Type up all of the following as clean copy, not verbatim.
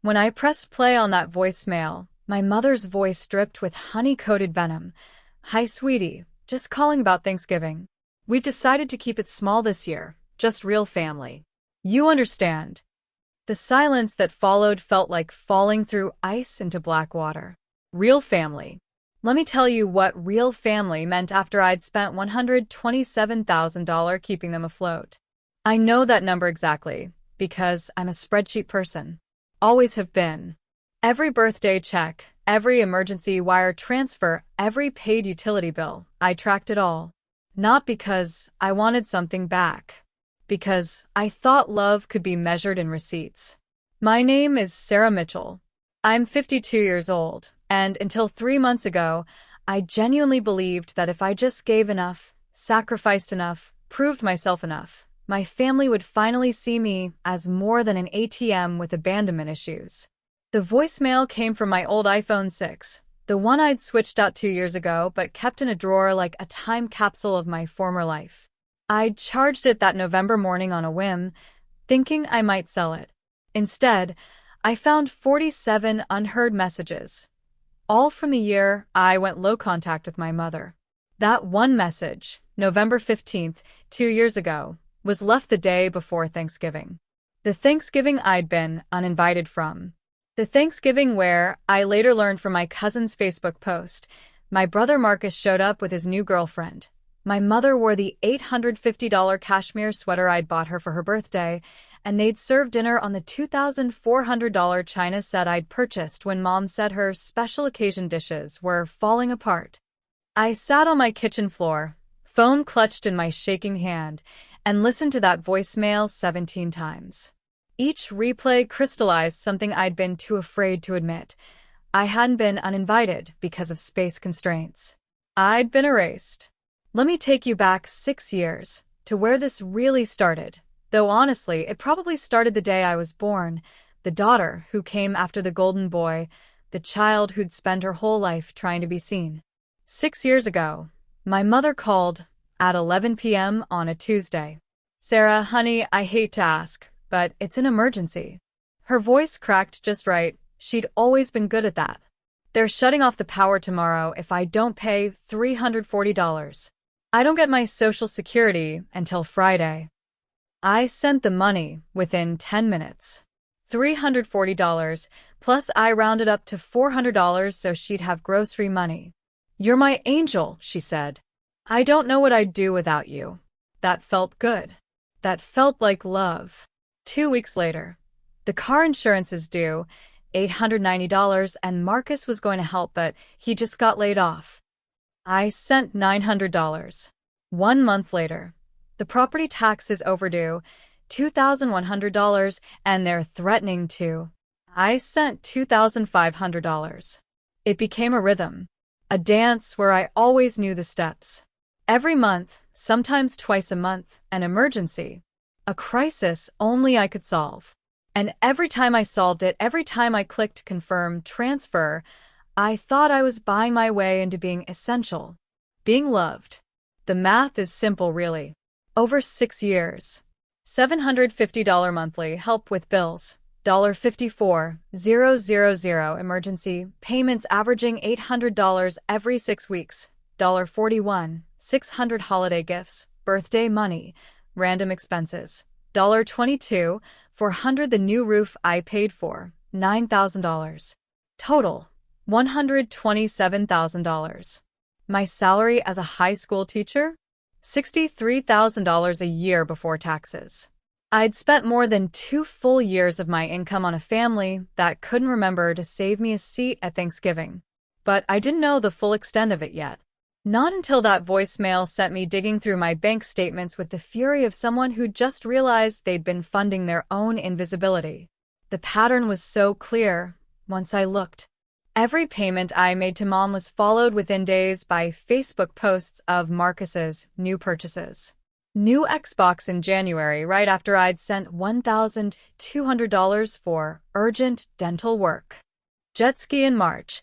When I pressed play on that voicemail, my mother's voice dripped with honey-coated venom. "Hi, sweetie. Just calling about Thanksgiving. We've decided to keep it small this year, just real family. You understand." The silence that followed felt like falling through ice into black water. Real family. Let me tell you what real family meant after I'd spent $127,000 keeping them afloat. I know that number exactly, because I'm a spreadsheet person. Always have been. Every birthday check, every emergency wire transfer, every paid utility bill, I tracked it all. Not because I wanted something back. Because I thought love could be measured in receipts. My name is Sarah Mitchell. I'm 52 years old, and until 3 months ago, I genuinely believed that if I just gave enough, sacrificed enough, proved myself enough, my family would finally see me as more than an ATM with abandonment issues. The voicemail came from my old iPhone 6, the one I'd switched out 2 years ago but kept in a drawer like a time capsule of my former life. I'd charged it that November morning on a whim, thinking I might sell it. Instead, I found 47 unheard messages, all from the year I went low contact with my mother. That one message, November 15th, 2 years ago, was left the day before Thanksgiving. The Thanksgiving I'd been uninvited from. The Thanksgiving where, I later learned from my cousin's Facebook post, my brother Marcus showed up with his new girlfriend. My mother wore the $850 cashmere sweater I'd bought her for her birthday, and they'd served dinner on the $2,400 china set I'd purchased when Mom said her special occasion dishes were falling apart. I sat on my kitchen floor, phone clutched in my shaking hand, and listened to that voicemail 17 times. Each replay crystallized something I'd been too afraid to admit. I hadn't been uninvited because of space constraints. I'd been erased. Let me take you back 6 years, to where this really started. Though honestly, it probably started the day I was born, the daughter who came after the golden boy, the child who'd spent her whole life trying to be seen. 6 years ago, my mother called at 11 p.m. on a Tuesday. "Sarah, honey, I hate to ask, but it's an emergency." Her voice cracked just right. She'd always been good at that. "They're shutting off the power tomorrow if I don't pay $340. I don't get my Social Security until Friday." I sent the money within 10 minutes. $340, plus I rounded up to $400 so she'd have grocery money. "You're my angel," she said. "I don't know what I'd do without you." That felt good. That felt like love. 2 weeks later, the car insurance is due, $890, and Marcus was going to help, but he just got laid off. I sent $900. 1 month later, the property tax is overdue, $2,100, and they're threatening to. I sent $2,500. It became a rhythm, a dance where I always knew the steps. Every month, sometimes twice a month, an emergency. A crisis only I could solve. And every time I solved it, every time I clicked confirm transfer, I thought I was buying my way into being essential, being loved. The math is simple, really. Over 6 years. $750 monthly help with bills. $54,000 emergency payments averaging $800 every 6 weeks. $41,600 holiday gifts, birthday money, random expenses. $22,400 the new roof I paid for, $9,000. Total, $127,000. My salary as a high school teacher? $63,000 a year before taxes. I'd spent more than 2 full years of my income on a family that couldn't remember to save me a seat at Thanksgiving. But I didn't know the full extent of it yet. Not until that voicemail sent me digging through my bank statements with the fury of someone who just realized they'd been funding their own invisibility. The pattern was so clear once I looked. Every payment I made to Mom was followed within days by Facebook posts of Marcus's new purchases. New Xbox in January, right after I'd sent $1,200 for urgent dental work. Jet ski in March,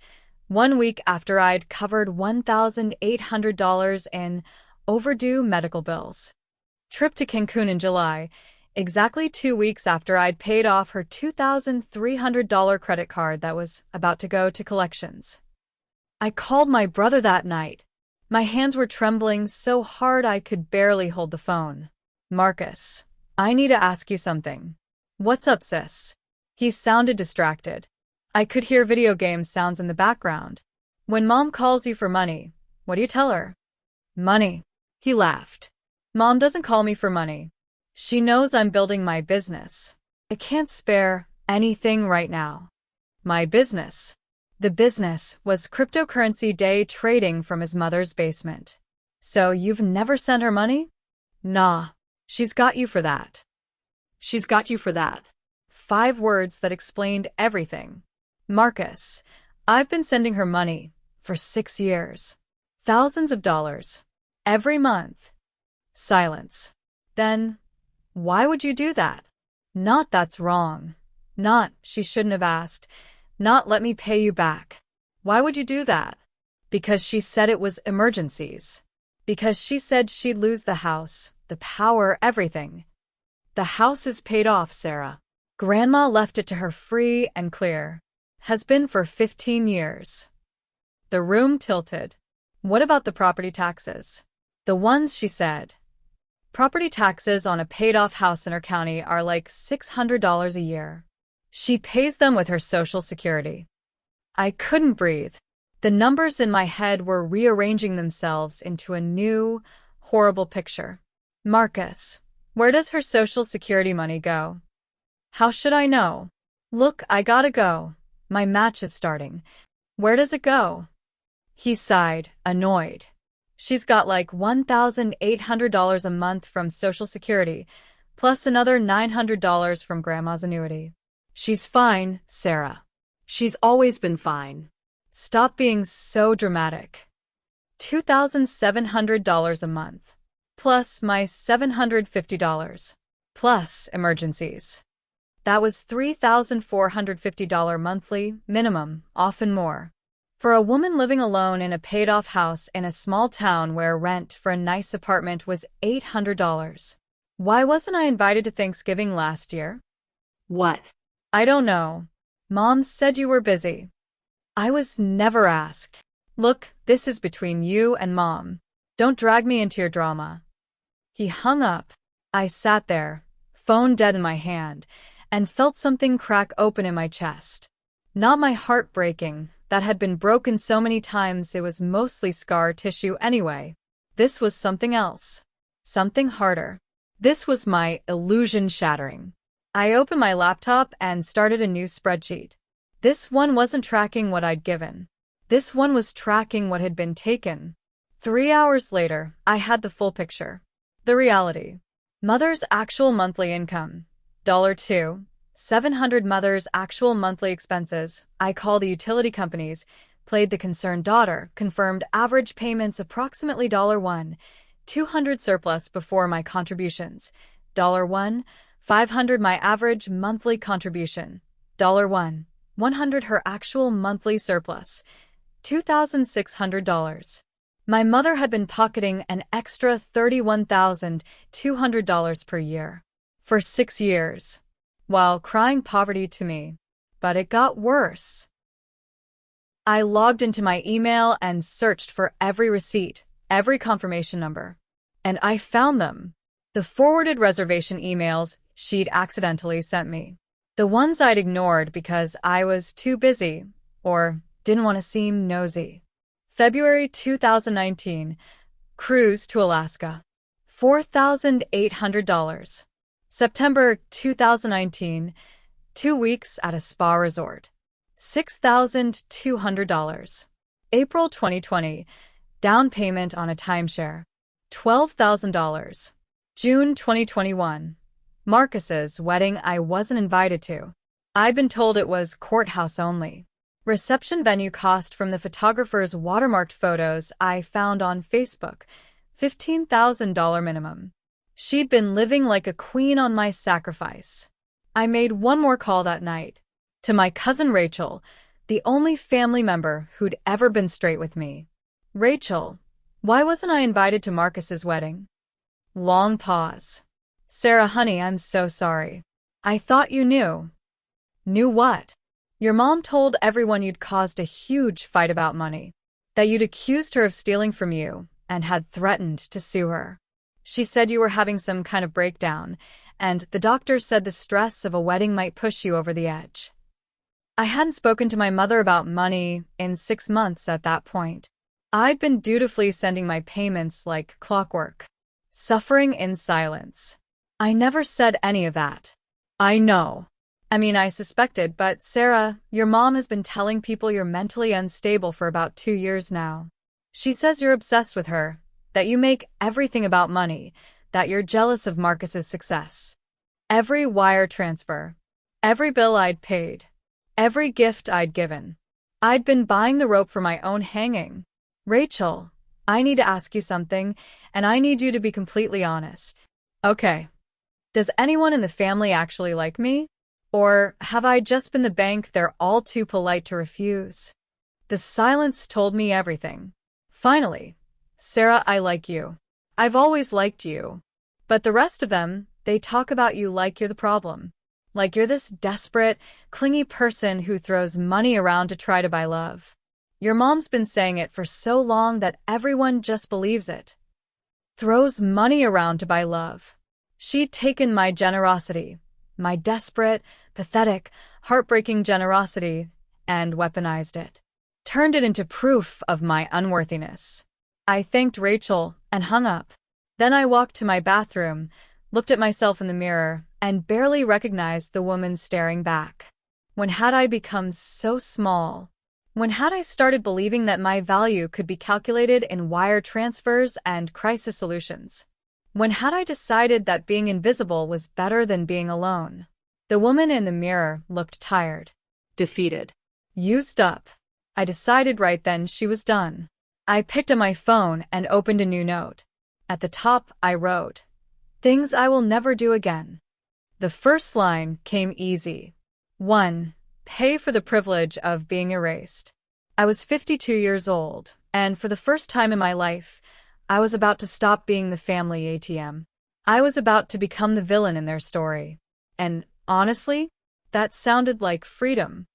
1 week after I'd covered $1,800 in overdue medical bills. Trip to Cancun in July, Exactly 2 weeks after I'd paid off her $2,300 credit card that was about to go to collections. I called my brother that night. My hands were trembling so hard I could barely hold the phone. "Marcus, I need to ask you something." "What's up, sis?" He sounded distracted. I could hear video game sounds in the background. "When mom calls you for money, what do you tell her?" "Money." He laughed. "Mom doesn't call me for money. She knows I'm building my business. I can't spare anything right now." My business. The business was cryptocurrency day trading from his mother's basement. "So you've never sent her money?" "Nah. She's got you for that." "She's got you for that." 5 words that explained everything. "Marcus, I've been sending her money for 6 years. Thousands of dollars. Every month." Silence. Then, "Why would you do that?" "Not that's wrong. Not she shouldn't have asked. Not let me pay you back." "Why would you do that?" "Because she said it was emergencies. Because she said she'd lose the house, the power, everything." "The house is paid off, Sarah. Grandma left it to her free and clear. Has been for 15 years. The room tilted. "What about the property taxes?" "The ones she said." Property taxes on a paid-off house in her county are like $600 a year. She pays them with her Social Security. I couldn't breathe. The numbers in my head were rearranging themselves into a new, horrible picture. "Marcus, where does her Social Security money go?" "How should I know?" "Look, I gotta go. My match is starting." "Where does it go?" He sighed, annoyed. "She's got like $1,800 a month from Social Security, plus another $900 from Grandma's annuity. She's fine, Sarah. She's always been fine." "Stop being so dramatic." $2,700 a month. Plus my $750. Plus emergencies. That was $3,450 monthly, minimum, often more. For a woman living alone in a paid-off house in a small town where rent for a nice apartment was $800. Why wasn't I invited to Thanksgiving last year? What? I don't know. Mom said you were busy. I was never asked. Look, this is between you and Mom. Don't drag me into your drama. He hung up. I sat there, phone dead in my hand, and felt something crack open in my chest. Not my heart breaking. That had been broken so many times it was mostly scar tissue anyway. This was something else. Something harder. This was my illusion shattering. I opened my laptop and started a new spreadsheet. This one wasn't tracking what I'd given. This one was tracking what had been taken. 3 hours later, I had the full picture. The reality. Mother's actual monthly income. $2. 700 Mother's actual monthly expenses. I called the utility companies, played the concerned daughter, confirmed average payments approximately $1. 200 surplus before my contributions. $1. 500 my average monthly contribution. $1. 100 her actual monthly surplus. $2,600. My mother had been pocketing an extra $31,200 per year. For 6 years. While crying poverty to me. But it got worse. I logged into my email and searched for every receipt, every confirmation number. And I found them. The forwarded reservation emails she'd accidentally sent me. The ones I'd ignored because I was too busy or didn't want to seem nosy. February 2019. Cruise to Alaska. $4,800. September 2019, 2 weeks at a spa resort. $6,200. April 2020, down payment on a timeshare. $12,000. June 2021, Marcus's wedding I wasn't invited to. I'd been told it was courthouse only. Reception venue cost from the photographer's watermarked photos I found on Facebook, $15,000 minimum. She'd been living like a queen on my sacrifice. I made one more call that night. To my cousin Rachel, the only family member who'd ever been straight with me. "Rachel, why wasn't I invited to Marcus's wedding?" Long pause. Sarah, honey, I'm so sorry. I thought you knew. Knew what? Your mom told everyone you'd caused a huge fight about money, that you'd accused her of stealing from you and had threatened to sue her. She said you were having some kind of breakdown, and the doctor said the stress of a wedding might push you over the edge. I hadn't spoken to my mother about money in 6 months at that point. I'd been dutifully sending my payments like clockwork, suffering in silence. I never said any of that. I know. I mean, I suspected, but Sarah, your mom has been telling people you're mentally unstable for about 2 years now. She says you're obsessed with her, that you make everything about money, that you're jealous of Marcus's success. Every wire transfer, every bill I'd paid, every gift I'd given. I'd been buying the rope for my own hanging. Rachel, I need to ask you something, and I need you to be completely honest. Okay. Does anyone in the family actually like me? Or have I just been the bank they're all too polite to refuse? The silence told me everything. Finally, Sarah, I like you. I've always liked you. But the rest of them, they talk about you like you're the problem. Like you're this desperate, clingy person who throws money around to try to buy love. Your mom's been saying it for so long that everyone just believes it. Throws money around to buy love. She'd taken my generosity, my desperate, pathetic, heartbreaking generosity, and weaponized it. Turned it into proof of my unworthiness. I thanked Rachel and hung up. Then I walked to my bathroom, looked at myself in the mirror, and barely recognized the woman staring back. When had I become so small? When had I started believing that my value could be calculated in wire transfers and crisis solutions? When had I decided that being invisible was better than being alone? The woman in the mirror looked tired, defeated, used up. I decided right then she was done. I picked up my phone and opened a new note. At the top, I wrote, "Things I will never do again." The first line came easy. 1. Pay for the privilege of being erased. I was 52 years old, and for the first time in my life, I was about to stop being the family ATM. I was about to become the villain in their story. And honestly, that sounded like freedom.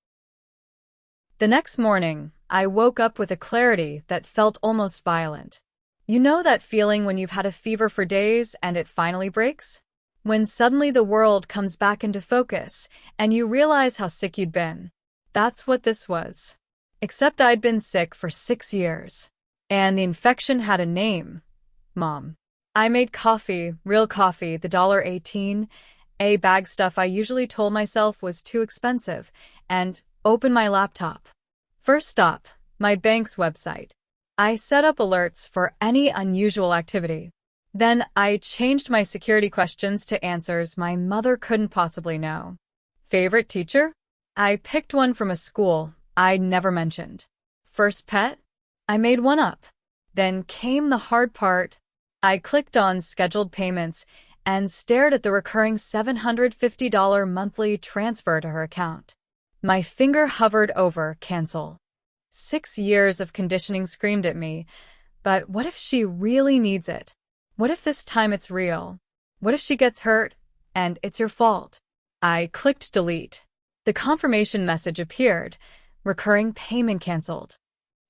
The next morning, I woke up with a clarity that felt almost violent. You know that feeling when you've had a fever for days and it finally breaks? When suddenly the world comes back into focus and you realize how sick you'd been. That's what this was. Except I'd been sick for 6 years. And the infection had a name. Mom. I made coffee, real coffee, the $1.18, a bag stuff I usually told myself was too expensive, and opened my laptop. First stop, my bank's website. I set up alerts for any unusual activity. Then I changed my security questions to answers my mother couldn't possibly know. Favorite teacher? I picked one from a school I'd never mentioned. First pet? I made one up. Then came the hard part. I clicked on scheduled payments and stared at the recurring $750 monthly transfer to her account. My finger hovered over cancel. 6 years of conditioning screamed at me, but what if she really needs it? What if this time it's real? What if she gets hurt and it's your fault? I clicked delete. The confirmation message appeared. Recurring payment canceled.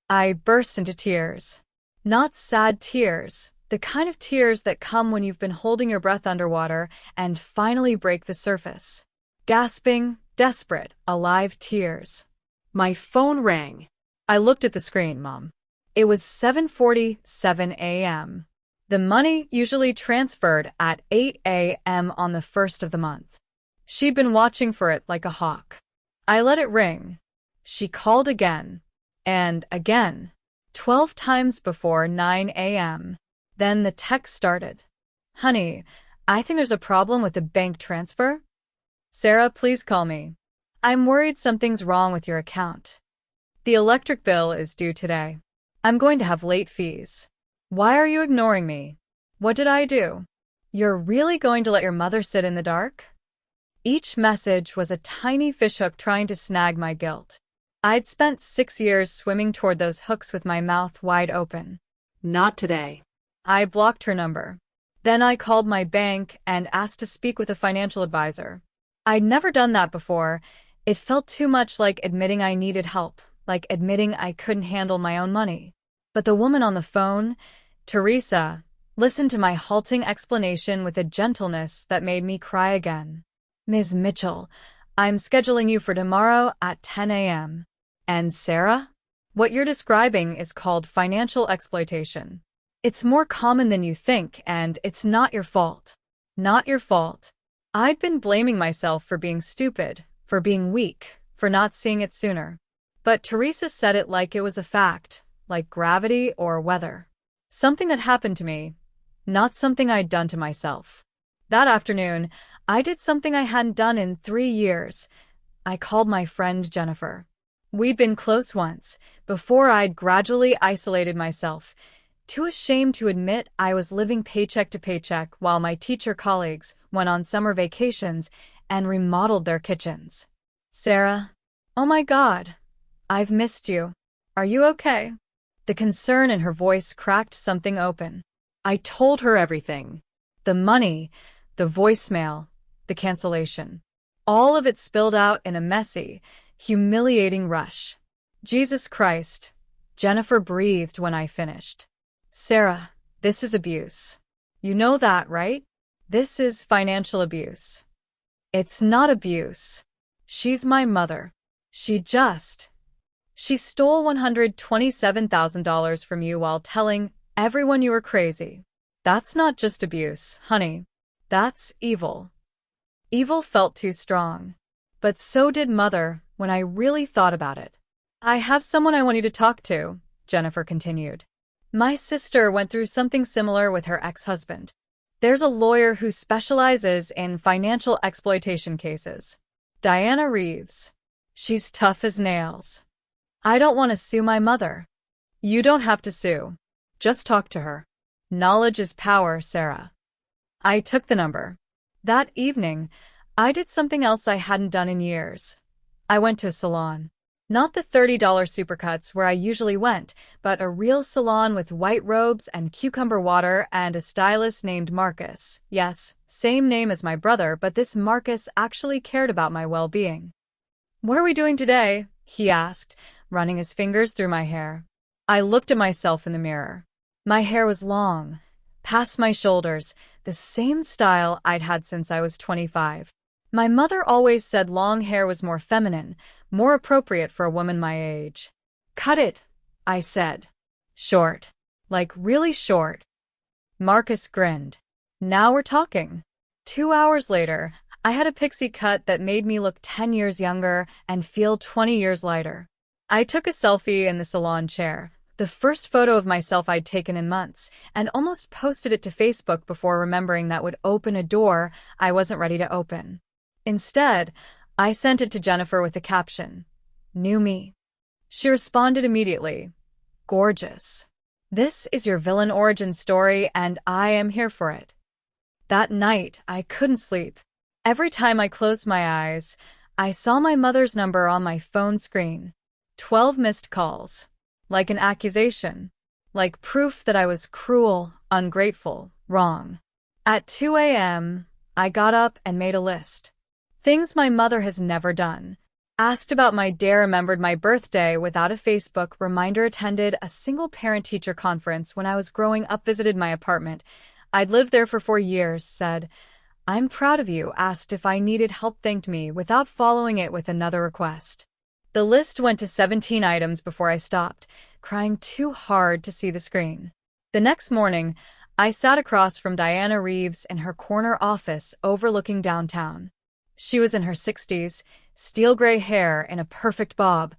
I burst into tears. Not sad tears, the kind of tears that come when you've been holding your breath underwater and finally break the surface. Gasping, desperate, alive tears. My phone rang. I looked at the screen, Mom. It was 7:47 a.m. The money usually transferred at 8 a.m. on the 1st of the month. She'd been watching for it like a hawk. I let it ring. She called again. And again. 12 times before 9 a.m. Then the text started. Honey, I think there's a problem with the bank transfer. Sarah, please call me. I'm worried something's wrong with your account. The electric bill is due today. I'm going to have late fees. Why are you ignoring me? What did I do? You're really going to let your mother sit in the dark? Each message was a tiny fishhook trying to snag my guilt. I'd spent 6 years swimming toward those hooks with my mouth wide open. Not today. I blocked her number. Then I called my bank and asked to speak with a financial advisor. I'd never done that before. It felt too much like admitting I needed help, like admitting I couldn't handle my own money. But the woman on the phone, Teresa, listened to my halting explanation with a gentleness that made me cry again. Ms. Mitchell, I'm scheduling you for tomorrow at 10 a.m. And Sarah? What you're describing is called financial exploitation. It's more common than you think, and it's not your fault. Not your fault. I'd been blaming myself for being stupid, for being weak, for not seeing it sooner. But Teresa said it like it was a fact, like gravity or weather. Something that happened to me, not something I'd done to myself. That afternoon, I did something I hadn't done in 3 years. I called my friend Jennifer. We'd been close once, before I'd gradually isolated myself, too ashamed to admit I was living paycheck to paycheck while my teacher colleagues went on summer vacations and remodeled their kitchens. Sarah, oh my God, I've missed you. Are you okay? The concern in her voice cracked something open. I told her everything. The money, the voicemail, the cancellation. All of it spilled out in a messy, humiliating rush. Jesus Christ, Jennifer breathed when I finished. Sarah, this is abuse. You know that, right? This is financial abuse. It's not abuse. She's my mother. She stole $127,000 from you while telling everyone you were crazy. That's not just abuse, honey. That's evil. Evil felt too strong. But so did Mother when I really thought about it. I have someone I want you to talk to, Jennifer continued. My sister went through something similar with her ex-husband. There's a lawyer who specializes in financial exploitation cases. Diana Reeves. She's tough as nails. I don't want to sue my mother. You don't have to sue. Just talk to her. Knowledge is power, Sarah. I took the number. That evening, I did something else I hadn't done in years. I went to a salon. Not the $30 supercuts where I usually went, but a real salon with white robes and cucumber water and a stylist named Marcus. Yes, same name as my brother, but this Marcus actually cared about my well-being. What are we doing today? He asked, running his fingers through my hair. I looked at myself in the mirror. My hair was long, past my shoulders, the same style I'd had since I was 25. My mother always said long hair was more feminine, more appropriate for a woman my age. Cut it, I said. Short. Like really short. Marcus grinned. Now we're talking. 2 hours later, I had a pixie cut that made me look 10 years younger and feel 20 years lighter. I took a selfie in the salon chair, the first photo of myself I'd taken in months, and almost posted it to Facebook before remembering that would open a door I wasn't ready to open. Instead, I sent it to Jennifer with the caption, "New me." She responded immediately, "Gorgeous. This is your villain origin story and I am here for it." That night, I couldn't sleep. Every time I closed my eyes, I saw my mother's number on my phone screen. 12 missed calls. Like an accusation. Like proof that I was cruel, ungrateful, wrong. At 2 a.m., I got up and made a list. Things my mother has never done. Asked about my day, remembered my birthday without a Facebook reminder, attended a single parent-teacher conference when I was growing up, visited my apartment. I'd lived there for 4 years, said, "I'm proud of you," asked if I needed help, thanked me without following it with another request. The list went to 17 items before I stopped, crying too hard to see the screen. The next morning, I sat across from Diana Reeves in her corner office overlooking downtown. She was in her 60s, steel gray hair in a perfect bob,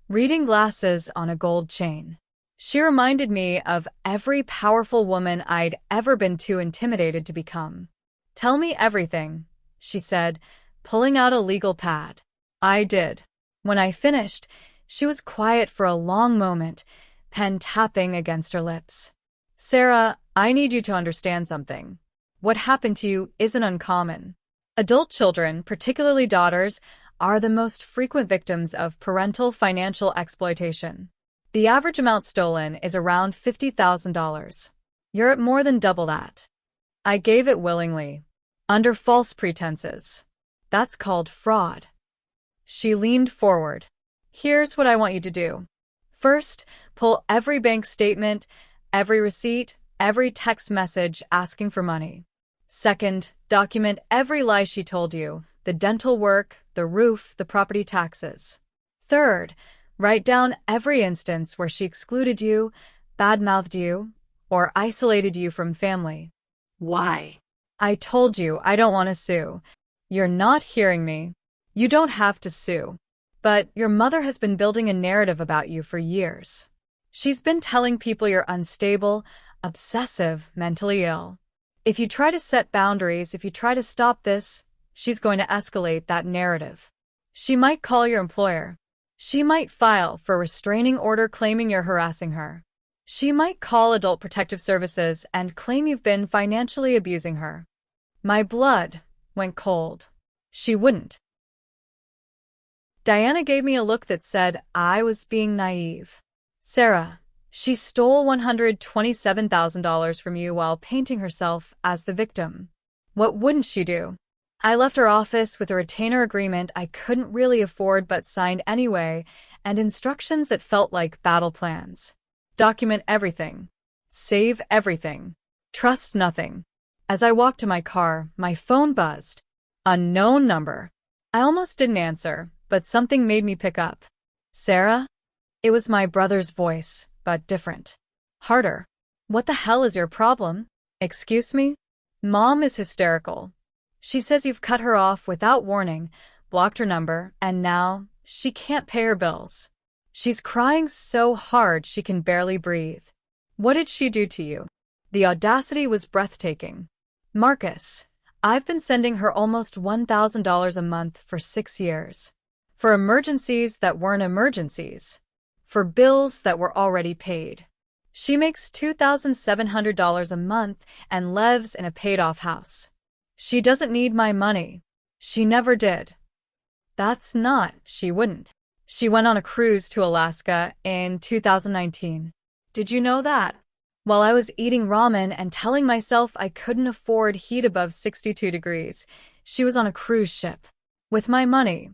reading glasses on a gold chain. She reminded me of every powerful woman I'd ever been too intimidated to become. "Tell me everything," she said, pulling out a legal pad. I did. When I finished, she was quiet for a long moment, pen tapping against her lips. "Sarah, I need you to understand something. What happened to you isn't uncommon. Adult children, particularly daughters, are the most frequent victims of parental financial exploitation. The average amount stolen is around $50,000. You're at more than double that." I gave it willingly, under false pretenses. That's called fraud. She leaned forward. Here's what I want you to do. First, pull every bank statement, every receipt, every text message asking for money. Second, document every lie she told you, the dental work, the roof, the property taxes. Third, write down every instance where she excluded you, badmouthed you, or isolated you from family. Why? I told you I don't want to sue. You're not hearing me. You don't have to sue. But your mother has been building a narrative about you for years. She's been telling people you're unstable, obsessive, mentally ill. If you try to set boundaries, if you try to stop this, she's going to escalate that narrative. She might call your employer. She might file for a restraining order claiming you're harassing her. She might call Adult Protective Services and claim you've been financially abusing her. My blood went cold. She wouldn't. Diana gave me a look that said I was being naive. Sarah, she stole $127,000 from you while painting herself as the victim. What wouldn't she do? I left her office with a retainer agreement I couldn't really afford but signed anyway, and instructions that felt like battle plans. Document everything. Save everything. Trust nothing. As I walked to my car, my phone buzzed. Unknown number. I almost didn't answer, but something made me pick up. Sarah? It was my brother's voice, but different. Harder. What the hell is your problem? Excuse me? Mom is hysterical. She says you've cut her off without warning, blocked her number, and now she can't pay her bills. She's crying so hard she can barely breathe. What did she do to you? The audacity was breathtaking. Marcus, I've been sending her almost $1,000 a month for 6 years. For emergencies that weren't emergencies. For bills that were already paid. She makes $2,700 a month and lives in a paid-off house. She doesn't need my money. She never did. That's not, she wouldn't. She went on a cruise to Alaska in 2019. Did you know that? While I was eating ramen and telling myself I couldn't afford heat above 62 degrees, she was on a cruise ship. With my money.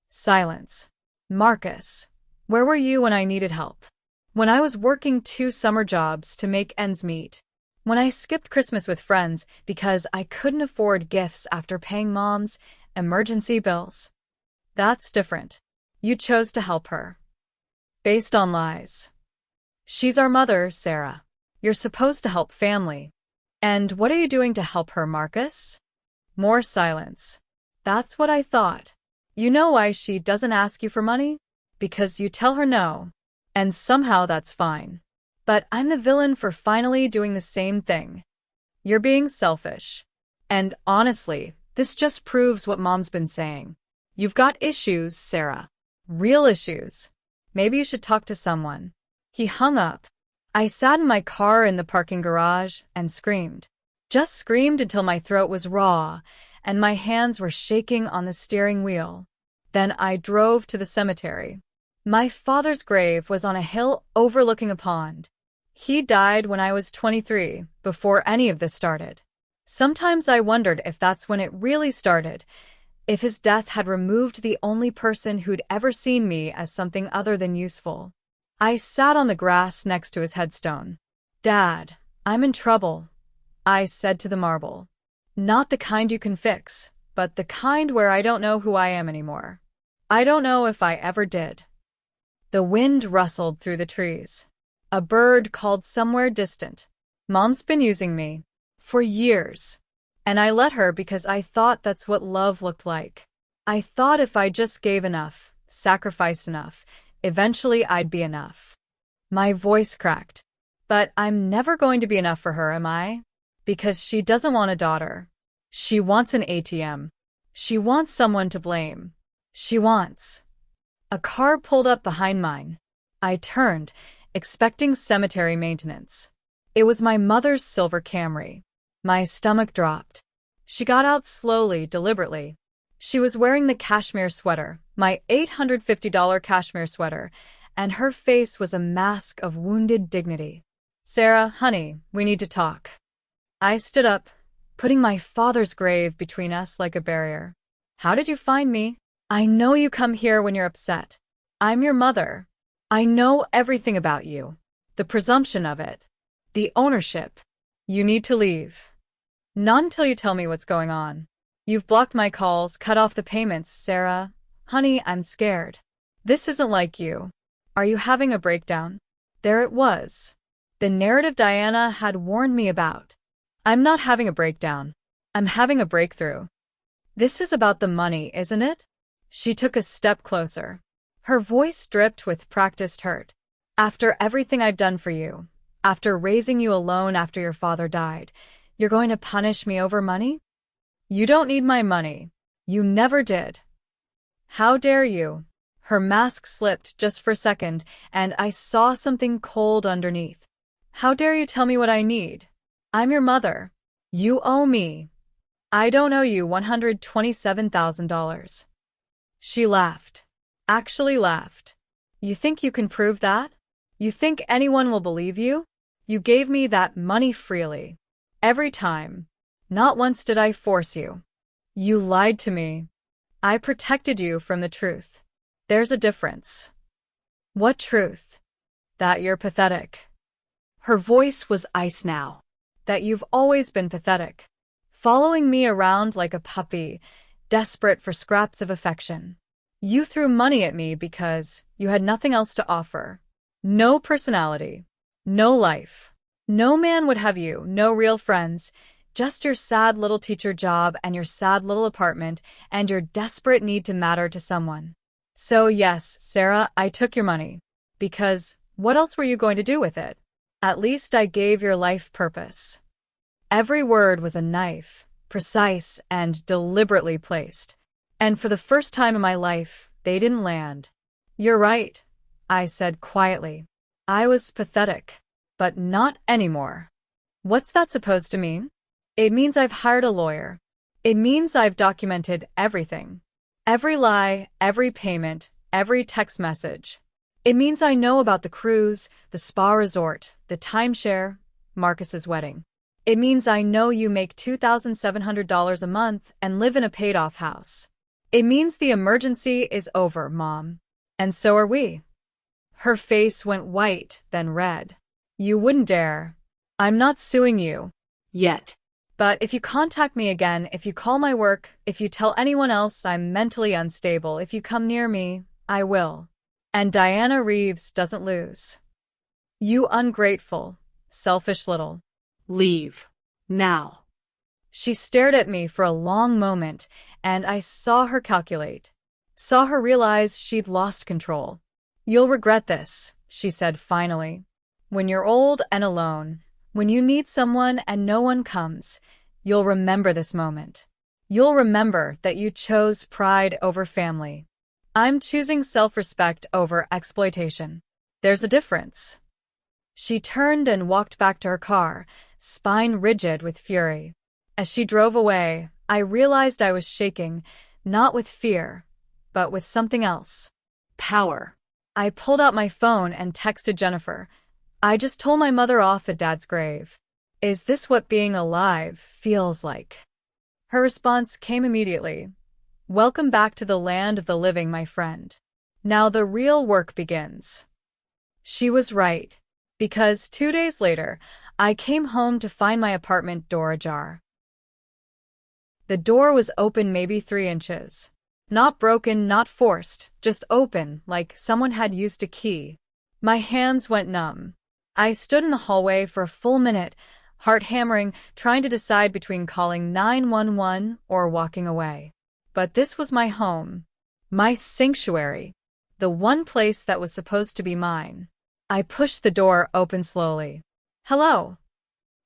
Silence. Marcus, where were you when I needed help? When I was working 2 summer jobs to make ends meet? When I skipped Christmas with friends because I couldn't afford gifts after paying Mom's emergency bills? That's different. You chose to help her. Based on lies. She's our mother, Sarah. You're supposed to help family. And what are you doing to help her, Marcus? More silence. That's what I thought. You know why she doesn't ask you for money? Because you tell her no. And somehow that's fine. But I'm the villain for finally doing the same thing. You're being selfish. And honestly, this just proves what Mom's been saying. You've got issues, Sarah. Real issues. Maybe you should talk to someone. He hung up. I sat in my car in the parking garage and screamed. Just screamed until my throat was raw and my hands were shaking on the steering wheel. Then I drove to the cemetery. My father's grave was on a hill overlooking a pond. He died when I was 23, before any of this started. Sometimes I wondered if that's when it really started, if his death had removed the only person who'd ever seen me as something other than useful. I sat on the grass next to his headstone. Dad, I'm in trouble, I said to the marble. Not the kind you can fix, but the kind where I don't know who I am anymore. I don't know if I ever did. The wind rustled through the trees. A bird called somewhere distant. Mom's been using me. For years. And I let her because I thought that's what love looked like. I thought if I just gave enough, sacrificed enough, eventually I'd be enough. My voice cracked. But I'm never going to be enough for her, am I? Because she doesn't want a daughter. She wants an ATM. She wants someone to blame. She wants. A car pulled up behind mine. I turned, expecting cemetery maintenance. It was my mother's silver Camry. My stomach dropped. She got out slowly, deliberately. She was wearing the cashmere sweater, my $850 cashmere sweater, and her face was a mask of wounded dignity. Sarah, honey, we need to talk. I stood up, putting my father's grave between us like a barrier. How did you find me? I know you come here when you're upset. I'm your mother. I know everything about you. The presumption of it. The ownership. You need to leave. Not until you tell me what's going on. You've blocked my calls, cut off the payments, Sarah. Honey, I'm scared. This isn't like you. Are you having a breakdown? There it was. The narrative Diana had warned me about. I'm not having a breakdown. I'm having a breakthrough. This is about the money, isn't it? She took a step closer. Her voice dripped with practiced hurt. After everything I've done for you, after raising you alone after your father died, you're going to punish me over money? You don't need my money. You never did. How dare you? Her mask slipped just for a second, and I saw something cold underneath. How dare you tell me what I need? I'm your mother. You owe me. I don't owe you $127,000. She laughed. Actually laughed. You think you can prove that? You think anyone will believe you? You gave me that money freely. Every time. Not once did I force you. You lied to me. I protected you from the truth. There's a difference. What truth? That you're pathetic. Her voice was ice now. That you've always been pathetic. Following me around like a puppy, desperate for scraps of affection. You threw money at me because you had nothing else to offer. No personality. No life. No man would have you, no real friends, just your sad little teacher job and your sad little apartment and your desperate need to matter to someone. So yes, Sarah, I took your money. Because what else were you going to do with it? At least I gave your life purpose. Every word was a knife, precise and deliberately placed. And for the first time in my life, they didn't land. You're right, I said quietly. I was pathetic. But not anymore. What's that supposed to mean? It means I've hired a lawyer. It means I've documented everything. Every lie, every payment, every text message. It means I know about the cruise, the spa resort, the timeshare, Marcus's wedding. It means I know you make $2,700 a month and live in a paid-off house. It means the emergency is over, Mom. And so are we. Her face went white, then red. You wouldn't dare. I'm not suing you. Yet. But if you contact me again, if you call my work, if you tell anyone else I'm mentally unstable, if you come near me, I will. And Diana Reeves doesn't lose. You ungrateful, selfish little. Leave. Now. She stared at me for a long moment, and I saw her calculate. Saw her realize she'd lost control. You'll regret this, she said finally. When you're old and alone, when you need someone and no one comes, you'll remember this moment. You'll remember that you chose pride over family. I'm choosing self-respect over exploitation. There's a difference. She turned and walked back to her car, spine rigid with fury. As she drove away, I realized I was shaking, not with fear, but with something else. Power. I pulled out my phone and texted Jennifer. I just told my mother off at Dad's grave. Is this what being alive feels like? Her response came immediately. Welcome back to the land of the living, my friend. Now the real work begins. She was right, because 2 days later, I came home to find my apartment door ajar. The door was open maybe 3 inches. Not broken, not forced, just open, like someone had used a key. My hands went numb. I stood in the hallway for a full minute, heart hammering, trying to decide between calling 911 or walking away. But this was my home, my sanctuary, the one place that was supposed to be mine. I pushed the door open slowly. Hello.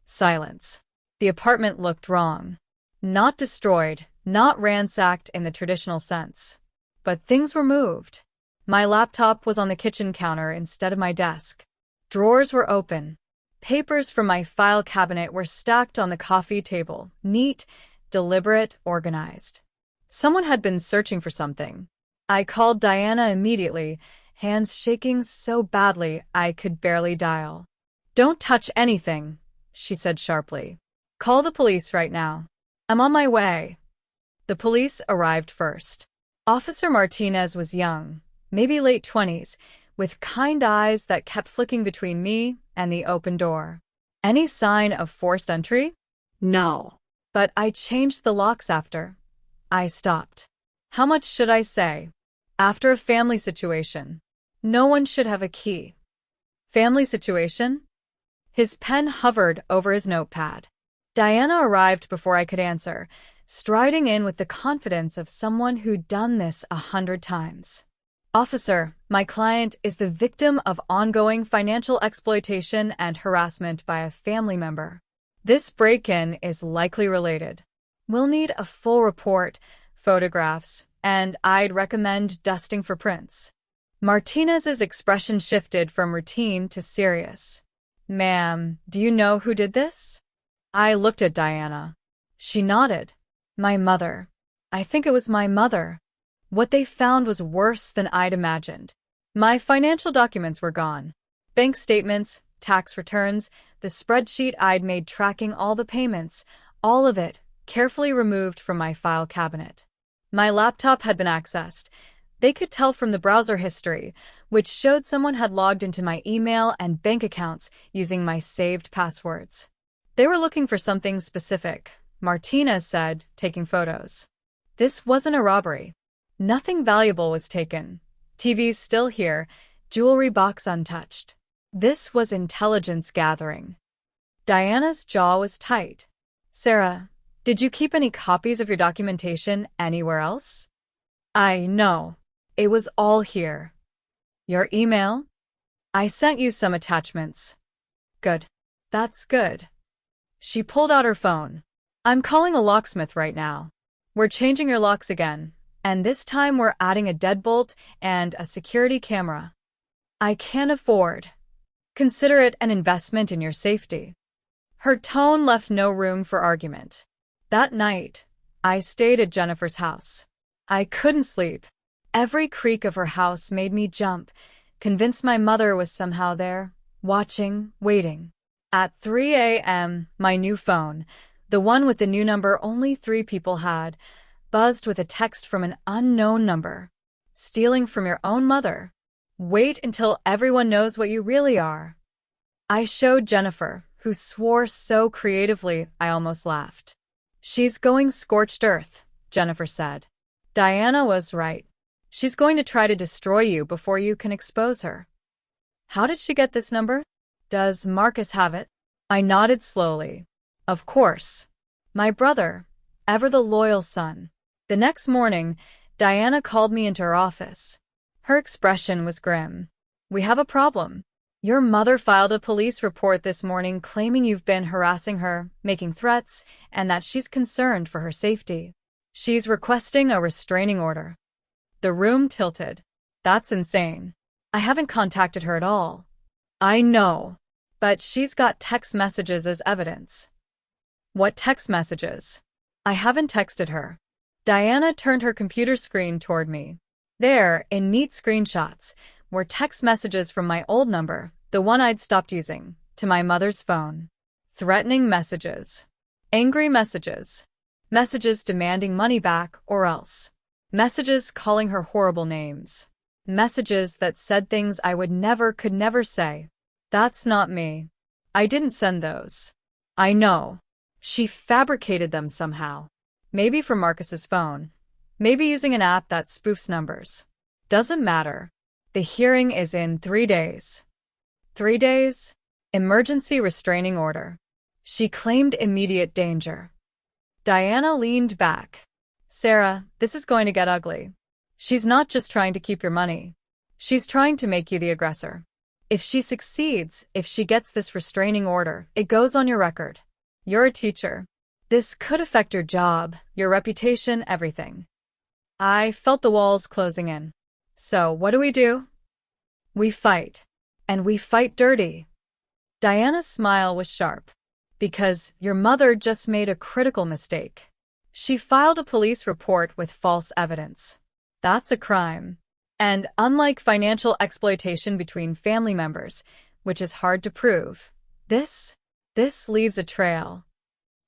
Silence. The apartment looked wrong. Not destroyed, not ransacked in the traditional sense. But things were moved. My laptop was on the kitchen counter instead of my desk. Drawers were open. Papers from my file cabinet were stacked on the coffee table, neat, deliberate, organized. Someone had been searching for something. I called Diana immediately, hands shaking so badly I could barely dial. Don't touch anything, she said sharply. Call the police right now. I'm on my way. The police arrived first. Officer Martinez was young, maybe late 20s, with kind eyes that kept flicking between me and the open door. Any sign of forced entry? No. But I changed the locks after. I stopped. How much should I say? After a family situation. No one should have a key. Family situation? His pen hovered over his notepad. Diana arrived before I could answer, striding in with the confidence of someone who'd done this 100 times. Officer, my client is the victim of ongoing financial exploitation and harassment by a family member. This break-in is likely related. We'll need a full report, photographs, and I'd recommend dusting for prints. Martinez's expression shifted from routine to serious. Ma'am, do you know who did this? I looked at Diana. She nodded. My mother. I think it was my mother. What they found was worse than I'd imagined. My financial documents were gone. Bank statements, tax returns, the spreadsheet I'd made tracking all the payments, all of it, carefully removed from my file cabinet. My laptop had been accessed. They could tell from the browser history, which showed someone had logged into my email and bank accounts using my saved passwords. They were looking for something specific, Martinez said, taking photos. This wasn't a robbery. Nothing valuable was taken. TV's still here, jewelry box untouched. This was intelligence gathering. Diana's jaw was tight. Sarah, did you keep any copies of your documentation anywhere else? No. It was all here. Your email? I sent you some attachments. Good. That's good. She pulled out her phone. I'm calling a locksmith right now. We're changing your locks again, and this time we're adding a deadbolt and a security camera. I can't afford. Consider it an investment in your safety. Her tone left no room for argument. That night, I stayed at Jennifer's house. I couldn't sleep. Every creak of her house made me jump, convinced my mother was somehow there, watching, waiting. At 3 a.m., my new phone, the one with the new number only 3 people had, buzzed with a text from an unknown number. Stealing from your own mother. Wait until everyone knows what you really are. I showed Jennifer, who swore so creatively I almost laughed. She's going scorched earth, Jennifer said. Diana was right. She's going to try to destroy you before you can expose her. How did she get this number? Does Marcus have it? I nodded slowly. Of course. My brother, ever the loyal son. The next morning, Diana called me into her office. Her expression was grim. We have a problem. Your mother filed a police report this morning claiming you've been harassing her, making threats, and that she's concerned for her safety. She's requesting a restraining order. The room tilted. That's insane. I haven't contacted her at all. I know. But she's got text messages as evidence. What text messages? I haven't texted her. Diana turned her computer screen toward me. There, in neat screenshots, were text messages from my old number, the one I'd stopped using, to my mother's phone. Threatening messages. Angry messages. Messages demanding money back or else. Messages calling her horrible names. Messages that said things I could never say. That's not me. I didn't send those. I know. She fabricated them somehow. Maybe from Marcus's phone. Maybe using an app that spoofs numbers. Doesn't matter. The hearing is in 3 days. 3 days? Emergency restraining order. She claimed immediate danger. Diana leaned back. Sarah, this is going to get ugly. She's not just trying to keep your money. She's trying to make you the aggressor. If she succeeds, if she gets this restraining order, it goes on your record. You're a teacher. This could affect your job, your reputation, everything. I felt the walls closing in. So what do? We fight. And we fight dirty. Diana's smile was sharp. Because your mother just made a critical mistake. She filed a police report with false evidence. That's a crime. And unlike financial exploitation between family members, which is hard to prove, this leaves a trail.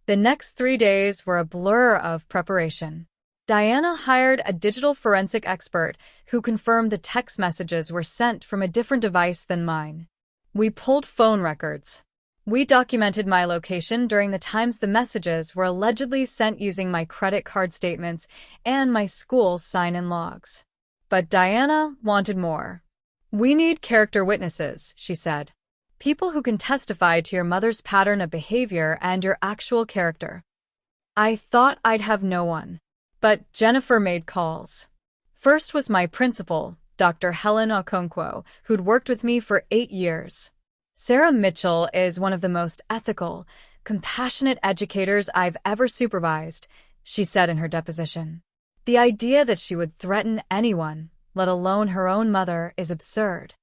The next 3 days were a blur of preparation. Diana hired a digital forensic expert who confirmed the text messages were sent from a different device than mine. We pulled phone records. We documented my location during the times the messages were allegedly sent using my credit card statements and my school sign-in logs. But Diana wanted more. "We need character witnesses," she said. "People who can testify to your mother's pattern of behavior and your actual character." I thought I'd have no one. But Jennifer made calls. First was my principal, Dr. Helen Okonkwo, who'd worked with me for 8 years. "Sarah Mitchell is one of the most ethical, compassionate educators I've ever supervised," she said in her deposition. "The idea that she would threaten anyone, let alone her own mother, is absurd."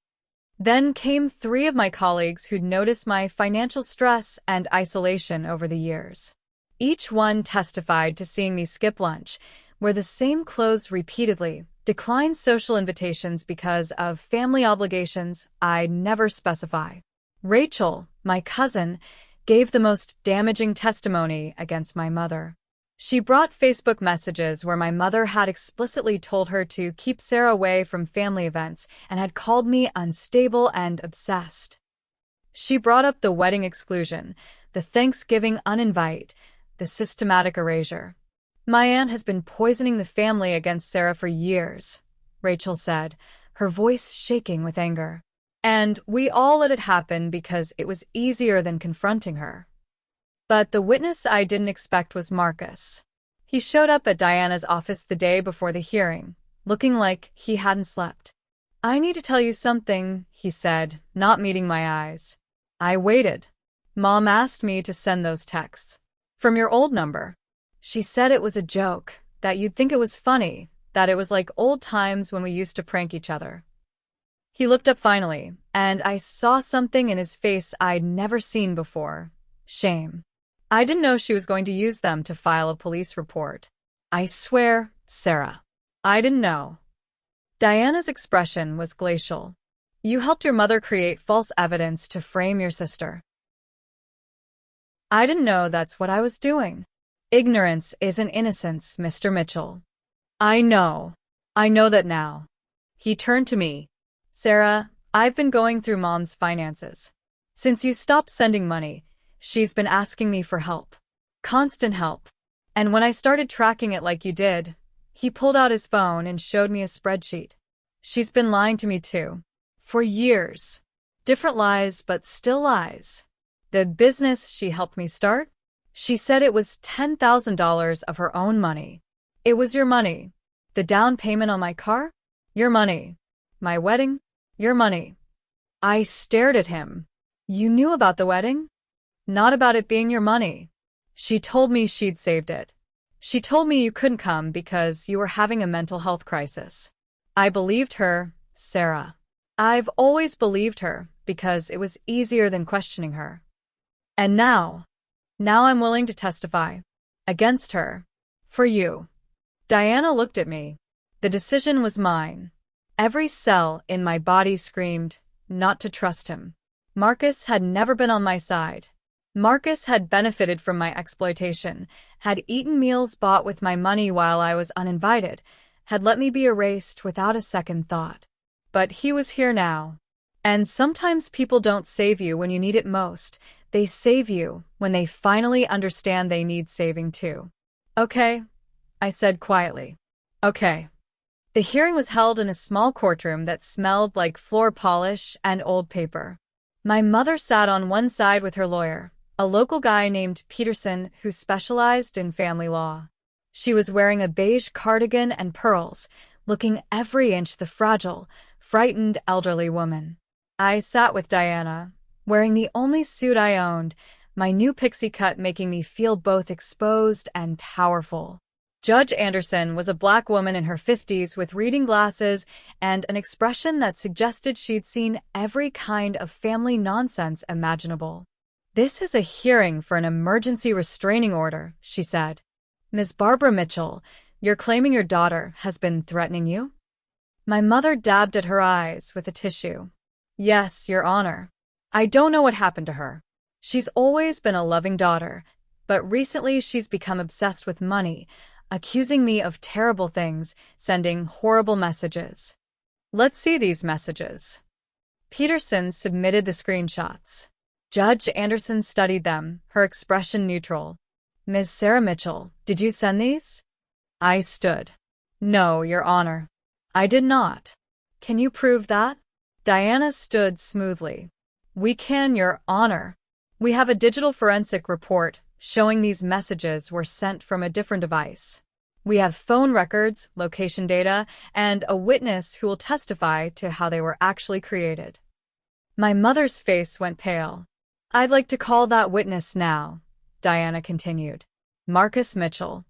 Then came 3 of my colleagues who'd noticed my financial stress and isolation over the years. Each one testified to seeing me skip lunch, wear the same clothes repeatedly, decline social invitations because of family obligations I'd never specify. Rachel, my cousin, gave the most damaging testimony against my mother. She brought Facebook messages where my mother had explicitly told her to keep Sarah away from family events and had called me unstable and obsessed. She brought up the wedding exclusion, the Thanksgiving uninvite, the systematic erasure. "My aunt has been poisoning the family against Sarah for years," Rachel said, her voice shaking with anger. "And we all let it happen because it was easier than confronting her." But the witness I didn't expect was Marcus. He showed up at Diana's office the day before the hearing, looking like he hadn't slept. "I need to tell you something," he said, not meeting my eyes. "I waited. Mom asked me to send those texts. From your old number. She said it was a joke, that you'd think it was funny, that it was like old times when we used to prank each other." He looked up finally, and I saw something in his face I'd never seen before. Shame. I didn't know she was going to use them to file a police report. "I swear, Sarah. I didn't know." Diana's expression was glacial. "You helped your mother create false evidence to frame your sister." "I didn't know that's what I was doing." "Ignorance isn't innocence, Mr. Mitchell." I know that now." He turned to me. "Sarah, I've been going through Mom's finances. Since you stopped sending money, she's been asking me for help. Constant help. And when I started tracking it like you did," he pulled out his phone and showed me a spreadsheet. "She's been lying to me too. For years. Different lies, but still lies. The business she helped me start? She said it was $10,000 of her own money. It was your money. The down payment on my car? Your money. My wedding? Your money." I stared at him. "You knew about the wedding?" "Not about it being your money. She told me she'd saved it. She told me you couldn't come because you were having a mental health crisis." I believed her, Sarah. I've always believed her because it was easier than questioning her. And now I'm willing to testify. Against her. For you. Diana looked at me. The decision was mine. Every cell in my body screamed, not to trust him. Marcus had never been on my side. Marcus had benefited from my exploitation, had eaten meals bought with my money while I was uninvited, had let me be erased without a second thought. But he was here now. And sometimes people don't save you when you need it most. They save you when they finally understand they need saving too. "Okay," I said quietly. "Okay." The hearing was held in a small courtroom that smelled like floor polish and old paper. My mother sat on one side with her lawyer, a local guy named Peterson who specialized in family law. She was wearing a beige cardigan and pearls, looking every inch the fragile, frightened elderly woman. I sat with Diana, wearing the only suit I owned, my new pixie cut making me feel both exposed and powerful. Judge Anderson was a black woman in her 50s with reading glasses and an expression that suggested she'd seen every kind of family nonsense imaginable. "This is a hearing for an emergency restraining order," she said. "Ms. Barbara Mitchell, you're claiming your daughter has been threatening you?" My mother dabbed at her eyes with a tissue. "Yes, Your Honor. I don't know what happened to her. She's always been a loving daughter, But recently she's become obsessed with money, accusing me of terrible things, sending horrible messages. Let's see these messages. Peterson submitted the screenshots. Judge Anderson studied them, her expression neutral. Ms. Sarah Mitchell, did you send these? I stood. No, Your Honor. I did not. Can you prove that? Diana stood smoothly. We can, Your Honor. We have a digital forensic report showing these messages were sent from a different device. We have phone records, location data, and a witness who will testify to how they were actually created. My mother's face went pale. I'd like to call that witness now, Diana continued. Marcus Mitchell.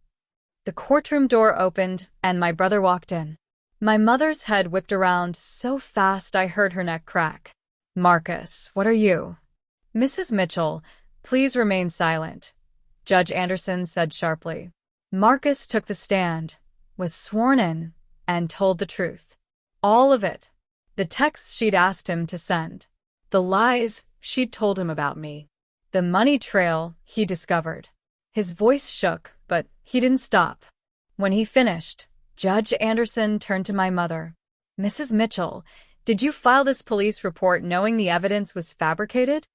The courtroom door opened, and my brother walked in. My mother's head whipped around so fast I heard her neck crack. Marcus, what are you? Mrs. Mitchell, please remain silent, Judge Anderson said sharply. Marcus took the stand, was sworn in, and told the truth. All of it. The texts she'd asked him to send. The lies she'd told him about me. The money trail he discovered. His voice shook, but he didn't stop. When he finished, Judge Anderson turned to my mother. Mrs. Mitchell, did you file this police report knowing the evidence was fabricated?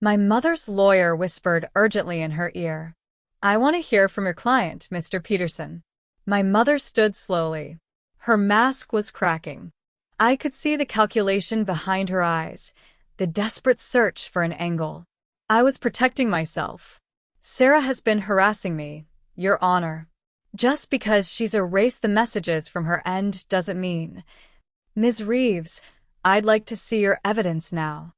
My mother's lawyer whispered urgently in her ear. I want to hear from your client, Mr. Peterson. My mother stood slowly. Her mask was cracking. I could see the calculation behind her eyes, the desperate search for an angle. I was protecting myself. Sarah has been harassing me, Your Honor. Just because she's erased the messages from her end doesn't mean. Ms. Reeves, I'd like to see your evidence now.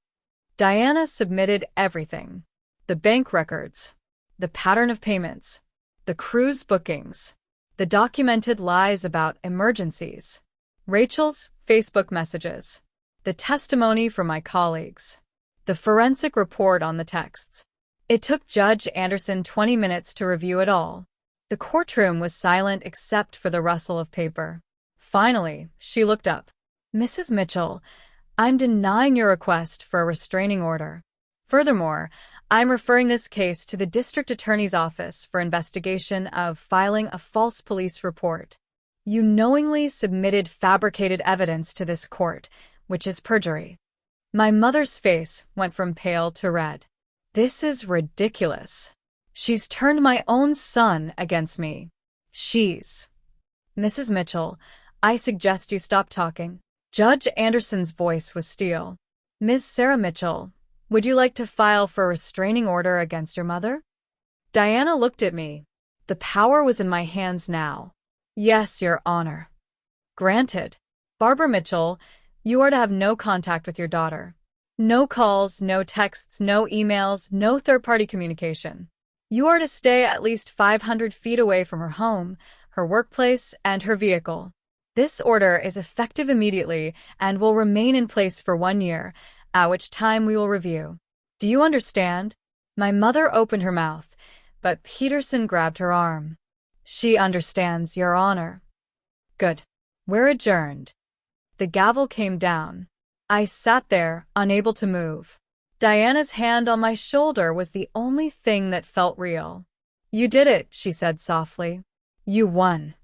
Diana submitted everything. The bank records, the pattern of payments, the cruise bookings, the documented lies about emergencies, Rachel's Facebook messages, the testimony from my colleagues, the forensic report on the texts. It took Judge Anderson 20 minutes to review it all. The courtroom was silent except for the rustle of paper. Finally, she looked up. Mrs. Mitchell, I'm denying your request for a restraining order. Furthermore, I'm referring this case to the district attorney's office for investigation of filing a false police report. You knowingly submitted fabricated evidence to this court, which is perjury. My mother's face went from pale to red. This is ridiculous. She's turned my own son against me. Mrs. Mitchell, I suggest you stop talking. Judge Anderson's voice was steel. Ms. Sarah Mitchell, would you like to file for a restraining order against your mother? Diana looked at me. The power was in my hands now. Yes, Your Honor. Granted. Barbara Mitchell, you are to have no contact with your daughter. No calls, no texts, no emails, no third-party communication. You are to stay at least 500 feet away from her home, her workplace, and her vehicle. This order is effective immediately and will remain in place for 1 year, at which time we will review. Do you understand? My mother opened her mouth, but Peterson grabbed her arm. She understands, Your Honor. Good. We're adjourned. The gavel came down. I sat there, unable to move. Diana's hand on my shoulder was the only thing that felt real. You did it, she said softly. You won.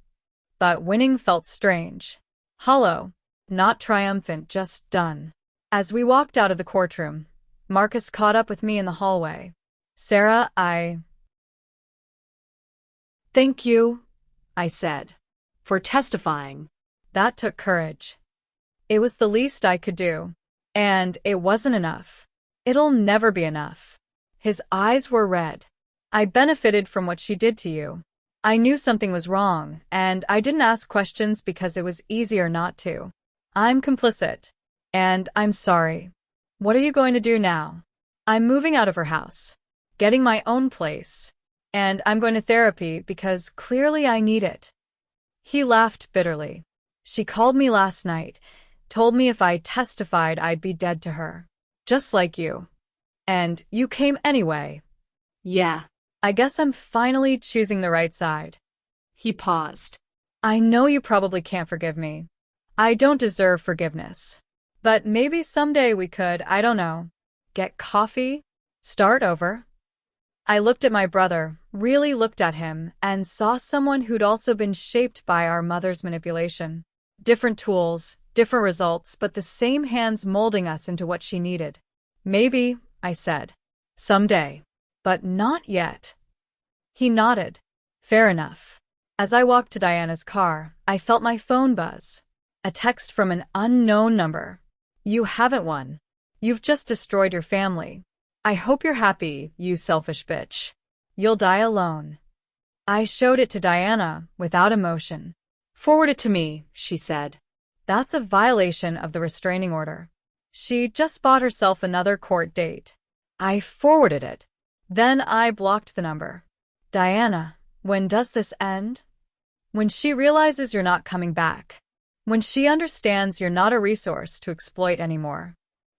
But winning felt strange. Hollow. Not triumphant, just done. As we walked out of the courtroom, Marcus caught up with me in the hallway. Sarah, Thank you, I said, for testifying. That took courage. It was the least I could do. And it wasn't enough. It'll never be enough. His eyes were red. I benefited from what she did to you. I knew something was wrong, and I didn't ask questions because it was easier not to. I'm complicit. And I'm sorry. What are you going to do now? I'm moving out of her house, getting my own place, and I'm going to therapy because clearly I need it. He laughed bitterly. She called me last night, told me if I testified I'd be dead to her. Just like you. And you came anyway. Yeah. I guess I'm finally choosing the right side. He paused. I know you probably can't forgive me. I don't deserve forgiveness. But maybe someday we could, I don't know, get coffee? Start over? I looked at my brother, really looked at him, and saw someone who'd also been shaped by our mother's manipulation. Different tools, different results, but the same hands molding us into what she needed. Maybe, I said. Someday. But not yet. He nodded. Fair enough. As I walked to Diana's car, I felt my phone buzz. A text from an unknown number. You haven't won. You've just destroyed your family. I hope you're happy, you selfish bitch. You'll die alone. I showed it to Diana, without emotion. Forward it to me, she said. That's a violation of the restraining order. She just bought herself another court date. I forwarded it. Then I blocked the number. Diana, when does this end? When she realizes you're not coming back. When she understands you're not a resource to exploit anymore.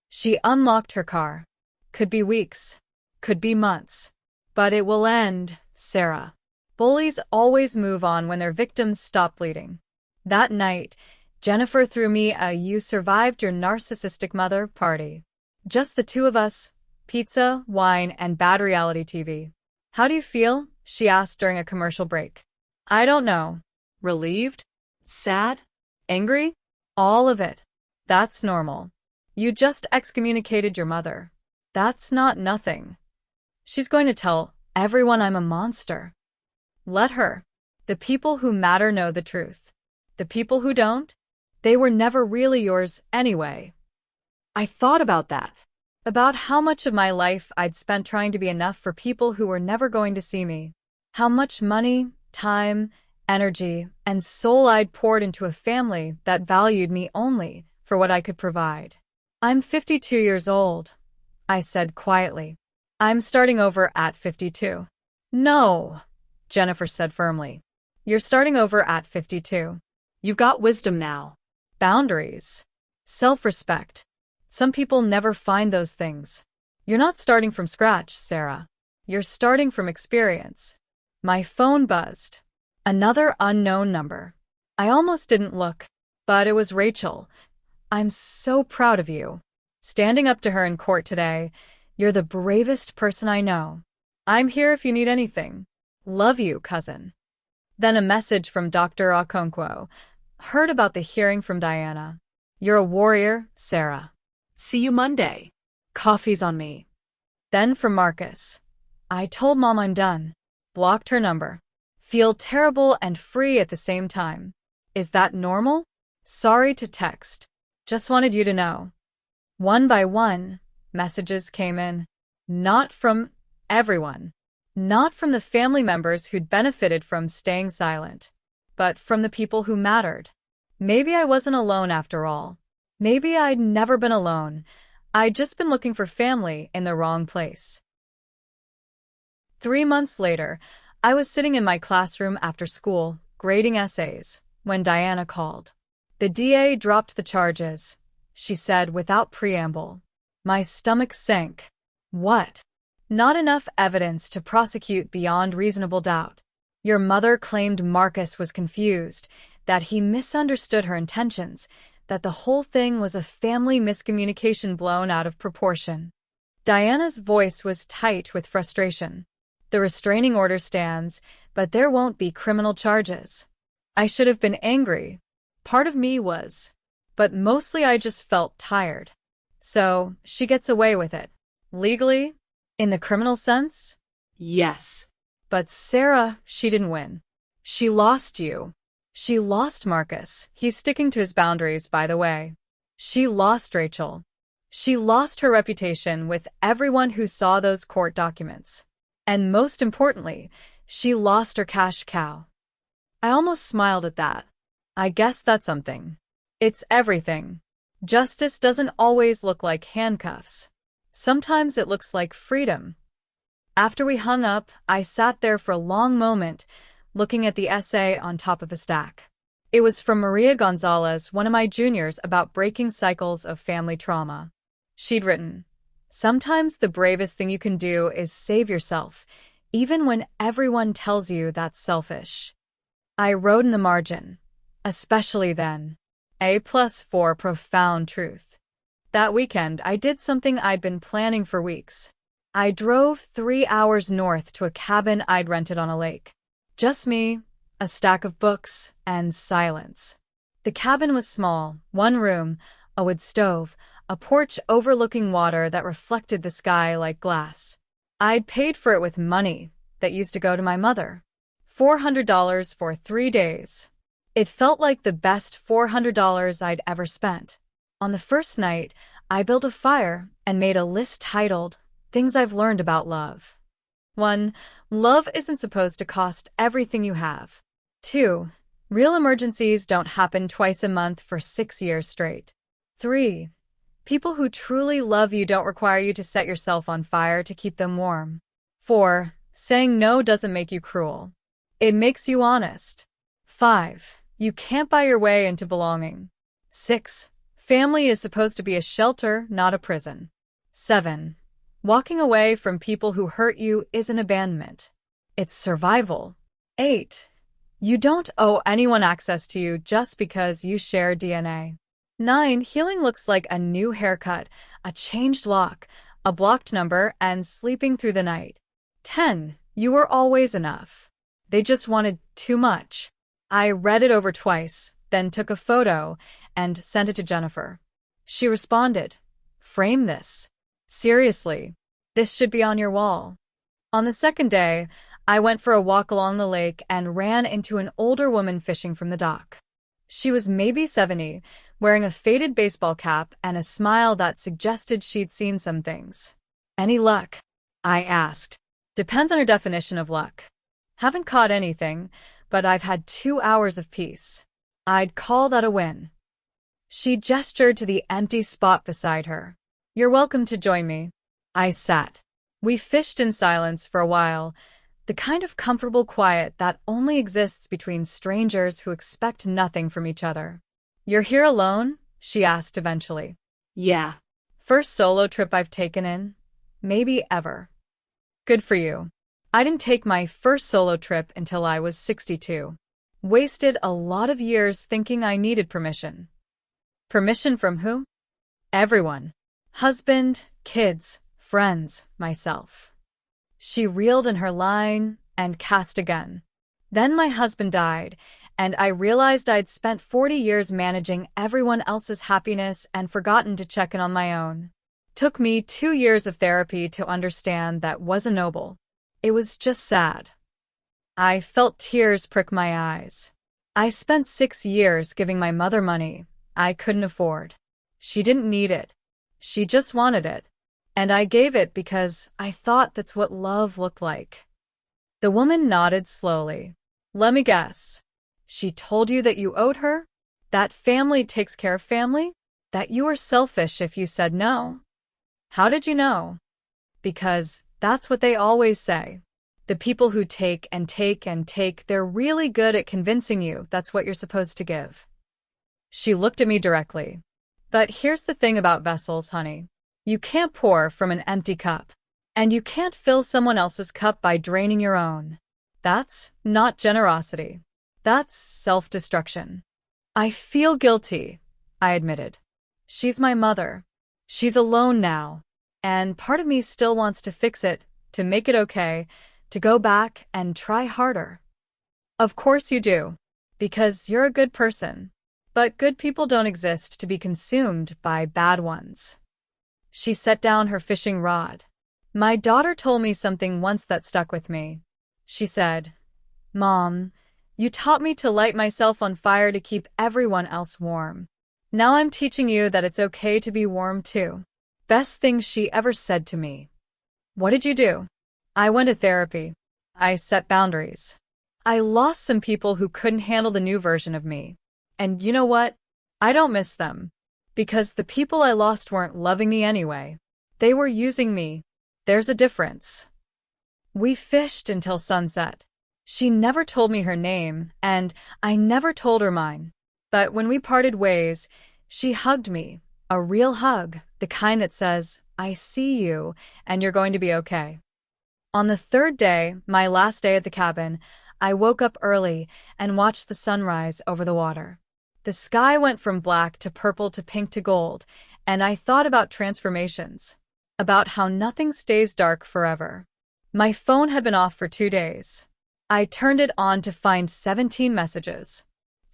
She unlocked her car. Could be weeks. Could be months. But it will end, Sarah. Bullies always move on when their victims stop bleeding. That night, Jennifer threw me a "you survived your narcissistic mother" party. Just the two of us, pizza, wine, and bad reality TV. How do you feel? She asked during a commercial break. I don't know. Relieved? Sad? Angry? All of it. That's normal. You just excommunicated your mother. That's not nothing. She's going to tell everyone I'm a monster. Let her. The people who matter know the truth. The people who don't? They were never really yours anyway. I thought about that. About how much of my life I'd spent trying to be enough for people who were never going to see me. How much money, time, energy, and soul I'd poured into a family that valued me only for what I could provide. I'm 52 years old, I said quietly. I'm starting over at 52. No, Jennifer said firmly. You're starting over at 52. You've got wisdom now. Boundaries. Self-respect. Some people never find those things. You're not starting from scratch, Sarah. You're starting from experience. My phone buzzed. Another unknown number. I almost didn't look, but it was Rachel. I'm so proud of you. Standing up to her in court today, you're the bravest person I know. I'm here if you need anything. Love you, cousin. Then a message from Dr. Okonkwo. Heard about the hearing from Diana. You're a warrior, Sarah. See you Monday. Coffee's on me. Then from Marcus. I told Mom I'm done. Blocked her number. Feel terrible and free at the same time. Is that normal? Sorry to text. Just wanted you to know. One by one, messages came in. Not from everyone. Not from the family members who'd benefited from staying silent, but from the people who mattered. Maybe I wasn't alone after all. Maybe I'd never been alone. I'd just been looking for family in the wrong place. 3 months later, I was sitting in my classroom after school, grading essays, when Diana called. The DA dropped the charges, she said without preamble. My stomach sank. What? Not enough evidence to prosecute beyond reasonable doubt. Your mother claimed Marcus was confused, that he misunderstood her intentions, that the whole thing was a family miscommunication blown out of proportion. Diana's voice was tight with frustration. The restraining order stands, but there won't be criminal charges. I should have been angry. Part of me was. But mostly I just felt tired. So, she gets away with it. Legally? In the criminal sense? Yes. But Sarah, she didn't win. She lost you. She lost Marcus. He's sticking to his boundaries, by the way. She lost Rachel. She lost her reputation with everyone who saw those court documents. And most importantly, she lost her cash cow. I almost smiled at that. I guess that's something. It's everything. Justice doesn't always look like handcuffs. Sometimes it looks like freedom. After we hung up, I sat there for a long moment, looking at the essay on top of the stack. It was from Maria Gonzalez, one of my juniors, about breaking cycles of family trauma. She'd written, "Sometimes the bravest thing you can do is save yourself, even when everyone tells you that's selfish." I wrote in the margin, "Especially then. A+ for profound truth." That weekend, I did something I'd been planning for weeks. I drove 3 hours north to a cabin I'd rented on a lake. Just me, a stack of books, and silence. The cabin was small, one room, a wood stove, a porch overlooking water that reflected the sky like glass. I'd paid for it with money that used to go to my mother. $400 for 3 days. It felt like the best $400 I'd ever spent. On the first night, I built a fire and made a list titled, Things I've Learned About Love. 1. Love isn't supposed to cost everything you have. 2. Real emergencies don't happen twice a month for 6 years straight. 3. People who truly love you don't require you to set yourself on fire to keep them warm. 4. Saying no doesn't make you cruel. It makes you honest. 5. You can't buy your way into belonging. 6. Family is supposed to be a shelter, not a prison. 7. Walking away from people who hurt you isn't abandonment. It's survival. 8. You don't owe anyone access to you just because you share DNA. 9. Healing looks like a new haircut, a changed lock, a blocked number, and sleeping through the night. 10. You were always enough. They just wanted too much. I read it over twice, then took a photo and sent it to Jennifer. She responded, "Frame this. Seriously, this should be on your wall." On the second day, I went for a walk along the lake and ran into an older woman fishing from the dock. She was maybe 70, wearing a faded baseball cap and a smile that suggested she'd seen some things. "Any luck?" I asked. "Depends on your definition of luck. Haven't caught anything, but I've had 2 hours of peace. I'd call that a win." She gestured to the empty spot beside her. "You're welcome to join me." I sat. We fished in silence for a while, the kind of comfortable quiet that only exists between strangers who expect nothing from each other. "You're here alone?" she asked eventually. "Yeah." "First solo trip I've taken in? Maybe ever." "Good for you. I didn't take my first solo trip until I was 62. Wasted a lot of years thinking I needed permission." "Permission from who?" "Everyone. Husband, kids, friends, myself." She reeled in her line and cast again. "Then my husband died, and I realized I'd spent 40 years managing everyone else's happiness and forgotten to check in on my own. Took me 2 years of therapy to understand that wasn't noble. It was just sad." I felt tears prick my eyes. I spent 6 years giving my mother money I couldn't afford. She didn't need it. She just wanted it. And I gave it because I thought that's what love looked like. The woman nodded slowly. "Let me guess. She told you that you owed her? That family takes care of family? That you were selfish if you said no?" "How did you know?" "Because that's what they always say. The people who take and take and take, they're really good at convincing you that's what you're supposed to give." She looked at me directly. "But here's the thing about vessels, honey. You can't pour from an empty cup. And you can't fill someone else's cup by draining your own. That's not generosity. That's self-destruction." "I feel guilty," I admitted. "She's my mother. She's alone now. And part of me still wants to fix it, to make it okay, to go back and try harder." "Of course you do. Because you're a good person. But good people don't exist to be consumed by bad ones." She set down her fishing rod. "My daughter told me something once that stuck with me. She said, 'Mom, you taught me to light myself on fire to keep everyone else warm. Now I'm teaching you that it's okay to be warm too.' Best thing she ever said to me." "What did you do?" "I went to therapy. I set boundaries. I lost some people who couldn't handle the new version of me. And you know what? I don't miss them. Because the people I lost weren't loving me anyway. They were using me. There's a difference." We fished until sunset. She never told me her name, and I never told her mine. But when we parted ways, she hugged me. A real hug, the kind that says, "I see you, and you're going to be okay." On the third day, my last day at the cabin, I woke up early and watched the sunrise over the water. The sky went from black to purple to pink to gold, and I thought about transformations. about how nothing stays dark forever. My phone had been off for 2 days. I turned it on to find 17 messages.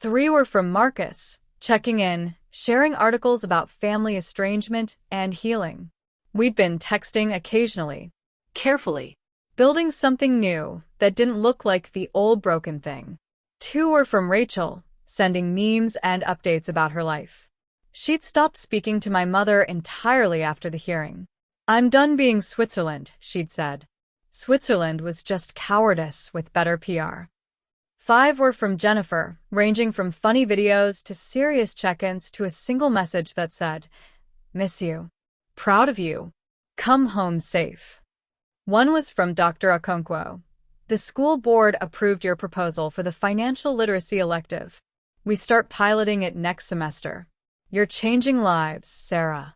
3 were from Marcus, checking in, sharing articles about family estrangement and healing. We'd been texting occasionally, Carefully. building something new that didn't look like the old broken thing. 2 were from Rachel, sending memes and updates about her life. She'd stopped speaking to my mother entirely after the hearing. "I'm done being Switzerland," she'd said. Switzerland was just cowardice with better PR. 5 were from Jennifer, ranging from funny videos to serious check-ins to a single message that said, "Miss you. Proud of you. Come home safe." 1 was from Dr. Okonkwo. "The school board approved your proposal for the financial literacy elective. We start piloting it next semester. You're changing lives, Sarah."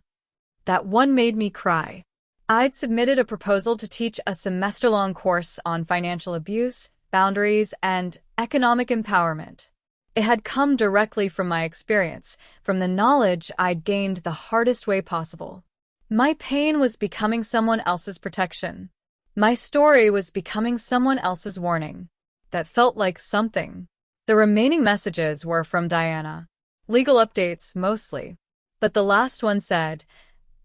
That one made me cry. I'd submitted a proposal to teach a semester-long course on financial abuse, boundaries, and economic empowerment. It had come directly from my experience, from the knowledge I'd gained the hardest way possible. My pain was becoming someone else's protection. My story was becoming someone else's warning. That felt like something. The remaining messages were from Diana. Legal updates, mostly. But the last one said,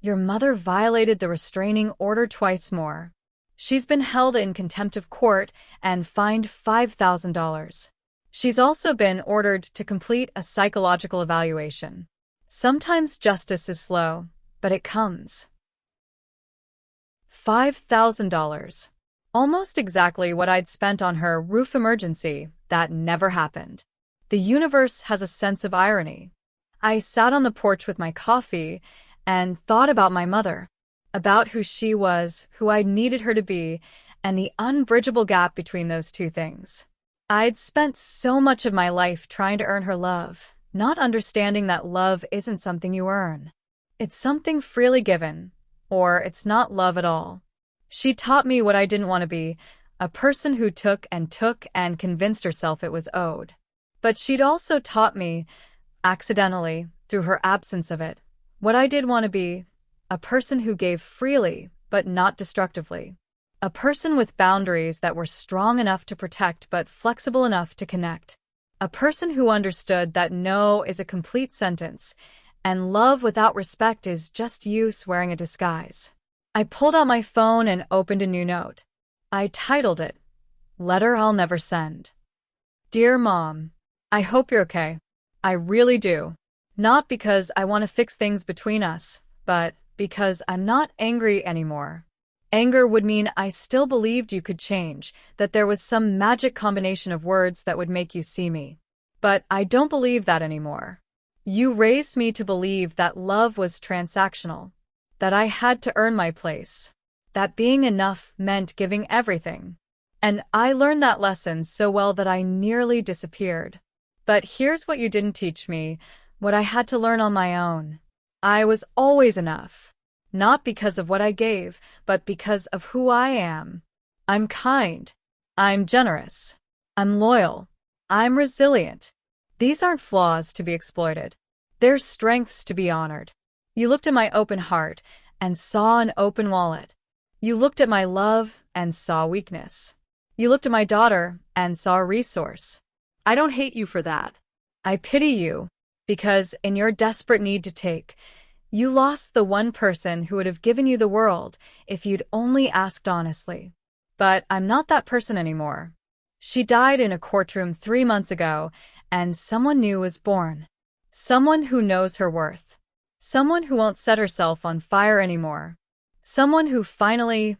"Your mother violated the restraining order twice more. She's been held in contempt of court and fined $5,000. She's also been ordered to complete a psychological evaluation. Sometimes justice is slow, but it comes." $5,000. Almost exactly what I'd spent on her roof emergency. That never happened. The universe has a sense of irony. I sat on the porch with my coffee and thought about my mother, about who she was, who I needed her to be, and the unbridgeable gap between those two things. I'd spent so much of my life trying to earn her love, not understanding that love isn't something you earn. It's something freely given, or it's not love at all. She taught me what I didn't want to be, a person who took and convinced herself it was owed. But she'd also taught me, accidentally, through her absence of it, what I did want to be, a person who gave freely, but not destructively. A person with boundaries that were strong enough to protect but flexible enough to connect. A person who understood that no is a complete sentence, and love without respect is just use wearing a disguise. I pulled out my phone and opened a new note. I titled it, "Letter I'll Never Send." "Dear Mom, I hope you're okay. I really do. Not because I want to fix things between us, but because I'm not angry anymore. Anger would mean I still believed you could change, that there was some magic combination of words that would make you see me. But I don't believe that anymore. You raised me to believe that love was transactional, that I had to earn my place, that being enough meant giving everything. And I learned that lesson so well that I nearly disappeared. But here's what you didn't teach me, what I had to learn on my own. I was always enough. Not because of what I gave, but because of who I am. I'm kind. I'm generous. I'm loyal. I'm resilient. These aren't flaws to be exploited. They're strengths to be honored. You looked at my open heart and saw an open wallet. You looked at my love and saw weakness. You looked at my daughter and saw a resource. I don't hate you for that. I pity you, because in your desperate need to take, you lost the one person who would have given you the world if you'd only asked honestly. But I'm not that person anymore. She died in a courtroom 3 months ago, and someone new was born. Someone who knows her worth. Someone who won't set herself on fire anymore. Someone who finally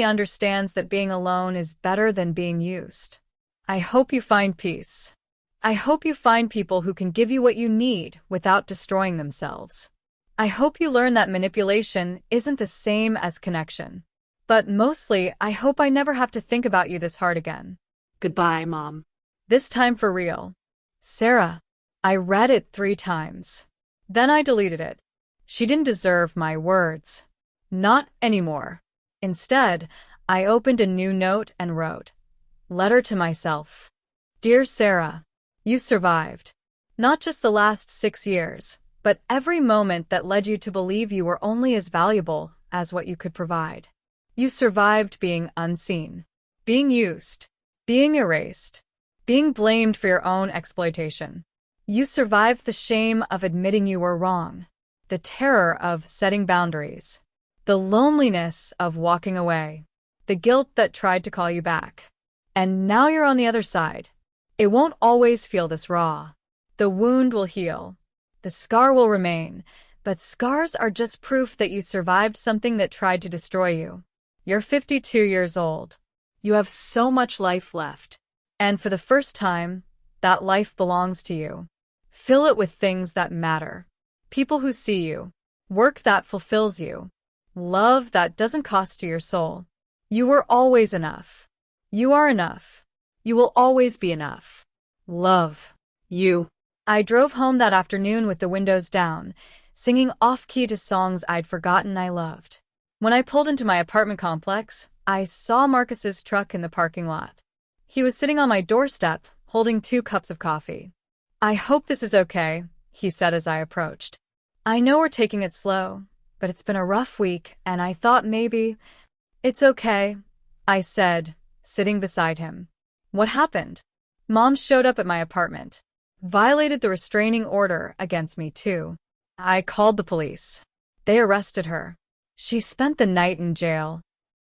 understands that being alone is better than being used. I hope you find peace. I hope you find people who can give you what you need without destroying themselves. I hope you learn that manipulation isn't the same as connection. But mostly, I hope I never have to think about you this hard again. Goodbye, Mom. This time for real. Sarah. I read it 3 times. Then I deleted it. She didn't deserve my words. Not anymore. Instead, I opened a new note and wrote, "Letter to myself. Dear Sarah, you survived. Not just the last 6 years, but every moment that led you to believe you were only as valuable as what you could provide. You survived being unseen, being used, being erased, being blamed for your own exploitation. You survived the shame of admitting you were wrong, the terror of setting boundaries, the loneliness of walking away, the guilt that tried to call you back. And now you're on the other side. It won't always feel this raw. The wound will heal. The scar will remain. But scars are just proof that you survived something that tried to destroy you. You're 52 years old. You have so much life left. And for the first time, that life belongs to you. Fill it with things that matter. People who see you. Work that fulfills you. Love that doesn't cost you your soul. You were always enough. You are enough. You will always be enough. Love. You. I drove home that afternoon with the windows down, singing off-key to songs I'd forgotten I loved. When I pulled into my apartment complex, I saw Marcus's truck in the parking lot. He was sitting on my doorstep, holding 2 cups of coffee. "I hope this is okay," he said as I approached. "I know we're taking it slow, but it's been a rough week, and I thought maybe—" "It's okay," I said, sitting beside him. "What happened?" "Mom showed up at my apartment. Violated the restraining order against me, too. I called the police. They arrested her. She spent the night in jail."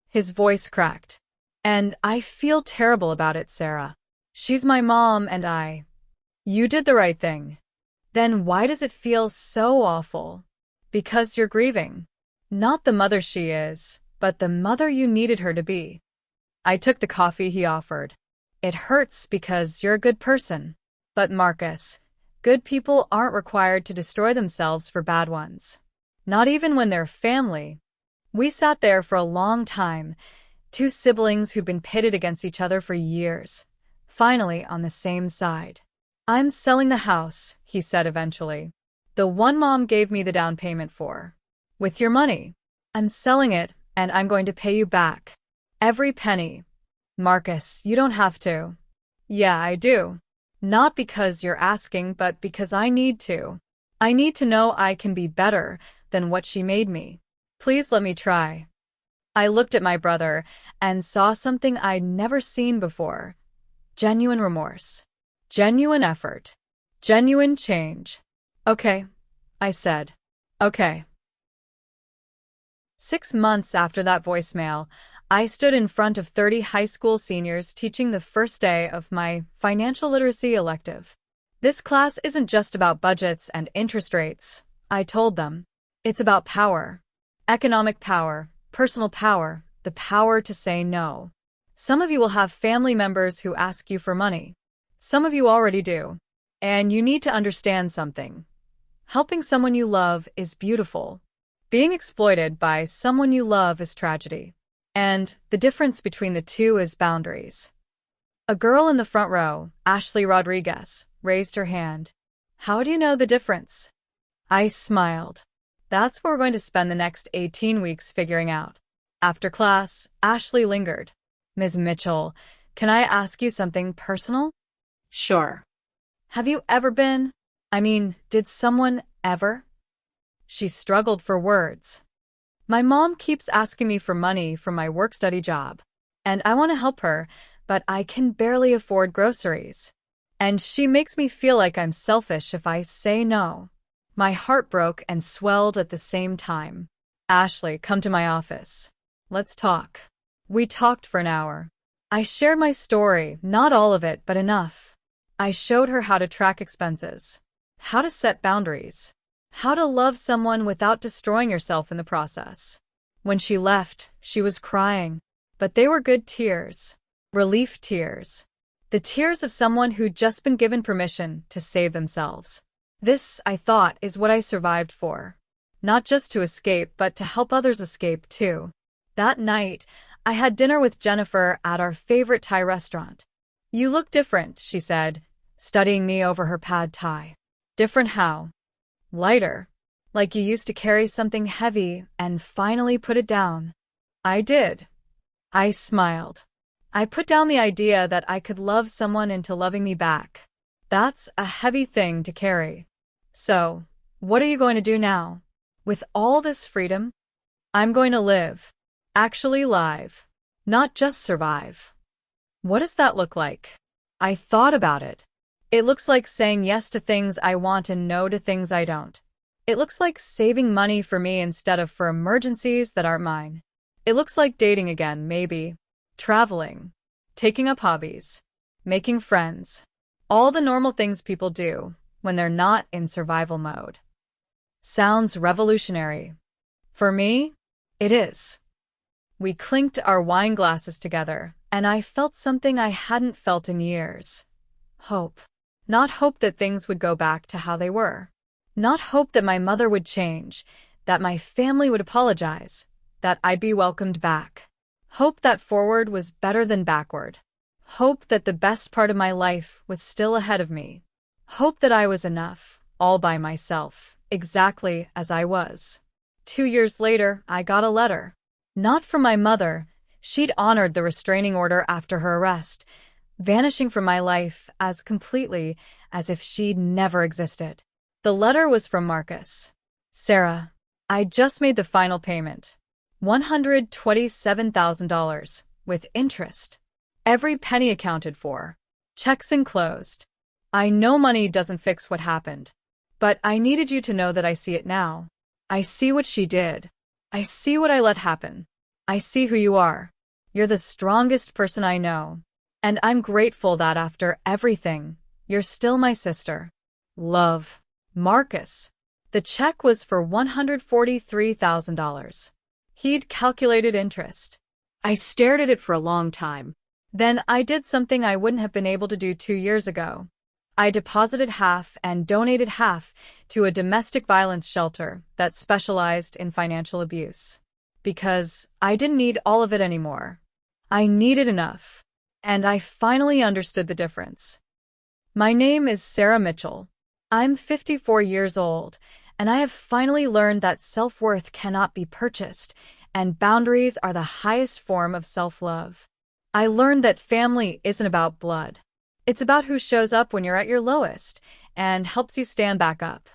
His voice cracked. "And I feel terrible about it, Sarah. She's my mom and I—" "You did the right thing." "Then why does it feel so awful?" "Because you're grieving. Not the mother she is, but the mother you needed her to be." I took the coffee he offered. "It hurts because you're a good person. But Marcus, good people aren't required to destroy themselves for bad ones. Not even when they're family." We sat there for a long time, 2 siblings who'd been pitted against each other for years, finally on the same side. "I'm selling the house," he said eventually. "The one Mom gave me the down payment for. With your money. I'm selling it, and I'm going to pay you back. Every penny." "Marcus, you don't have to." "Yeah, I do. Not because you're asking, but because I need to. I need to know I can be better than what she made me. Please let me try." I looked at my brother and saw something I'd never seen before. Genuine remorse. Genuine effort. Genuine change. "Okay," I said. "Okay." 6 months after that voicemail, I stood in front of 30 high school seniors teaching the first day of my financial literacy elective. "This class isn't just about budgets and interest rates," I told them. "It's about power. Economic power, personal power, the power to say no. Some of you will have family members who ask you for money. Some of you already do. And you need to understand something. Helping someone you love is beautiful. Being exploited by someone you love is tragedy. And the difference between the two is boundaries." A girl in the front row, Ashley Rodriguez, raised her hand. "How do you know the difference?" I smiled. "That's what we're going to spend the next 18 weeks figuring out." After class, Ashley lingered. "Ms. Mitchell, can I ask you something personal?" Sure. "Have you ever been? Did someone ever?" She struggled for words. "My mom keeps asking me for money from my work-study job, and I want to help her, but I can barely afford groceries. And she makes me feel like I'm selfish if I say no." My heart broke and swelled at the same time. "Ashley, come to my office. Let's talk." We talked for an hour. I shared my story, not all of it, but enough. I showed her how to track expenses, how to set boundaries, how to love someone without destroying yourself in the process. When she left, she was crying, but they were good tears. Relief tears. The tears of someone who'd just been given permission to save themselves. This, I thought, is what I survived for. Not just to escape, but to help others escape, too. That night, I had dinner with Jennifer at our favorite Thai restaurant. "You look different," she said, studying me over her pad thai. "Different how?" "Lighter. Like you used to carry something heavy and finally put it down." I did. I smiled. I put down the idea that I could love someone into loving me back. That's a heavy thing to carry. "So, what are you going to do now? With all this freedom?" I'm going to live. Actually live. Not just survive. What does that look like? I thought about it. It looks like saying yes to things I want and no to things I don't. It looks like saving money for me instead of for emergencies that aren't mine. It looks like dating again, maybe. Traveling. Taking up hobbies. Making friends. All the normal things people do when they're not in survival mode. Sounds revolutionary. For me, it is. We clinked our wine glasses together, and I felt something I hadn't felt in years. Hope. Not hope that things would go back to how they were. Not hope that my mother would change, that my family would apologize, that I'd be welcomed back. Hope that forward was better than backward. Hope that the best part of my life was still ahead of me. Hope that I was enough, all by myself, exactly as I was. 2 years later, I got a letter. Not from my mother. She'd honored the restraining order after her arrest, vanishing from my life as completely as if she'd never existed. The letter was from Marcus. Sarah, I just made the final payment. $127,000, with interest. Every penny accounted for. Checks enclosed. I know money doesn't fix what happened, but I needed you to know that I see it now. I see what she did. I see what I let happen. I see who you are. You're the strongest person I know. And I'm grateful that after everything, you're still my sister. Love. Marcus. The check was for $143,000. He'd calculated interest. I stared at it for a long time. Then I did something I wouldn't have been able to do 2 years ago. I deposited half and donated half to a domestic violence shelter that specialized in financial abuse. Because I didn't need all of it anymore. I needed enough. And I finally understood the difference. My name is Sarah Mitchell. I'm 54 years old, and I have finally learned that self-worth cannot be purchased, and boundaries are the highest form of self-love. I learned that family isn't about blood. It's about who shows up when you're at your lowest and helps you stand back up.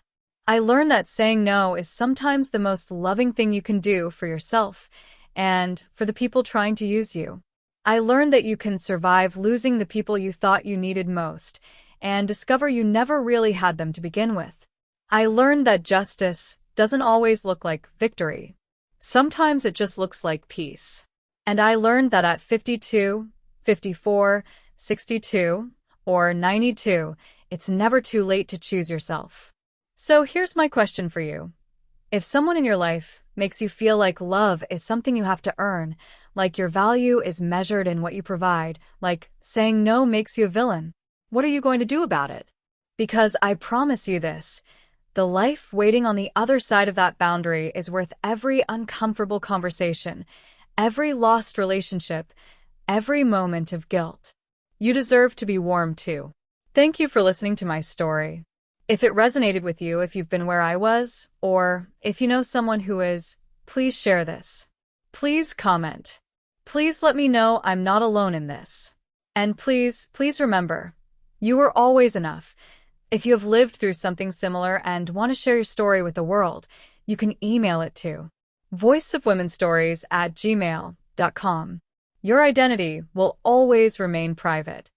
I learned that saying no is sometimes the most loving thing you can do for yourself and for the people trying to use you. I learned that you can survive losing the people you thought you needed most and discover you never really had them to begin with. I learned that justice doesn't always look like victory. Sometimes it just looks like peace. And I learned that at 52, 54, 62, or 92, it's never too late to choose yourself. So here's my question for you. If someone in your life makes you feel like love is something you have to earn, like your value is measured in what you provide, like saying no makes you a villain, what are you going to do about it? Because I promise you this, the life waiting on the other side of that boundary is worth every uncomfortable conversation, every lost relationship, every moment of guilt. You deserve to be warm too. Thank you for listening to my story. If it resonated with you, if you've been where I was, or if you know someone who is, please share this. Please comment. Please let me know I'm not alone in this. And please remember, you are always enough. If you have lived through something similar and want to share your story with the world, you can email it to voicesofwomenstories@gmail.com. Your identity will always remain private.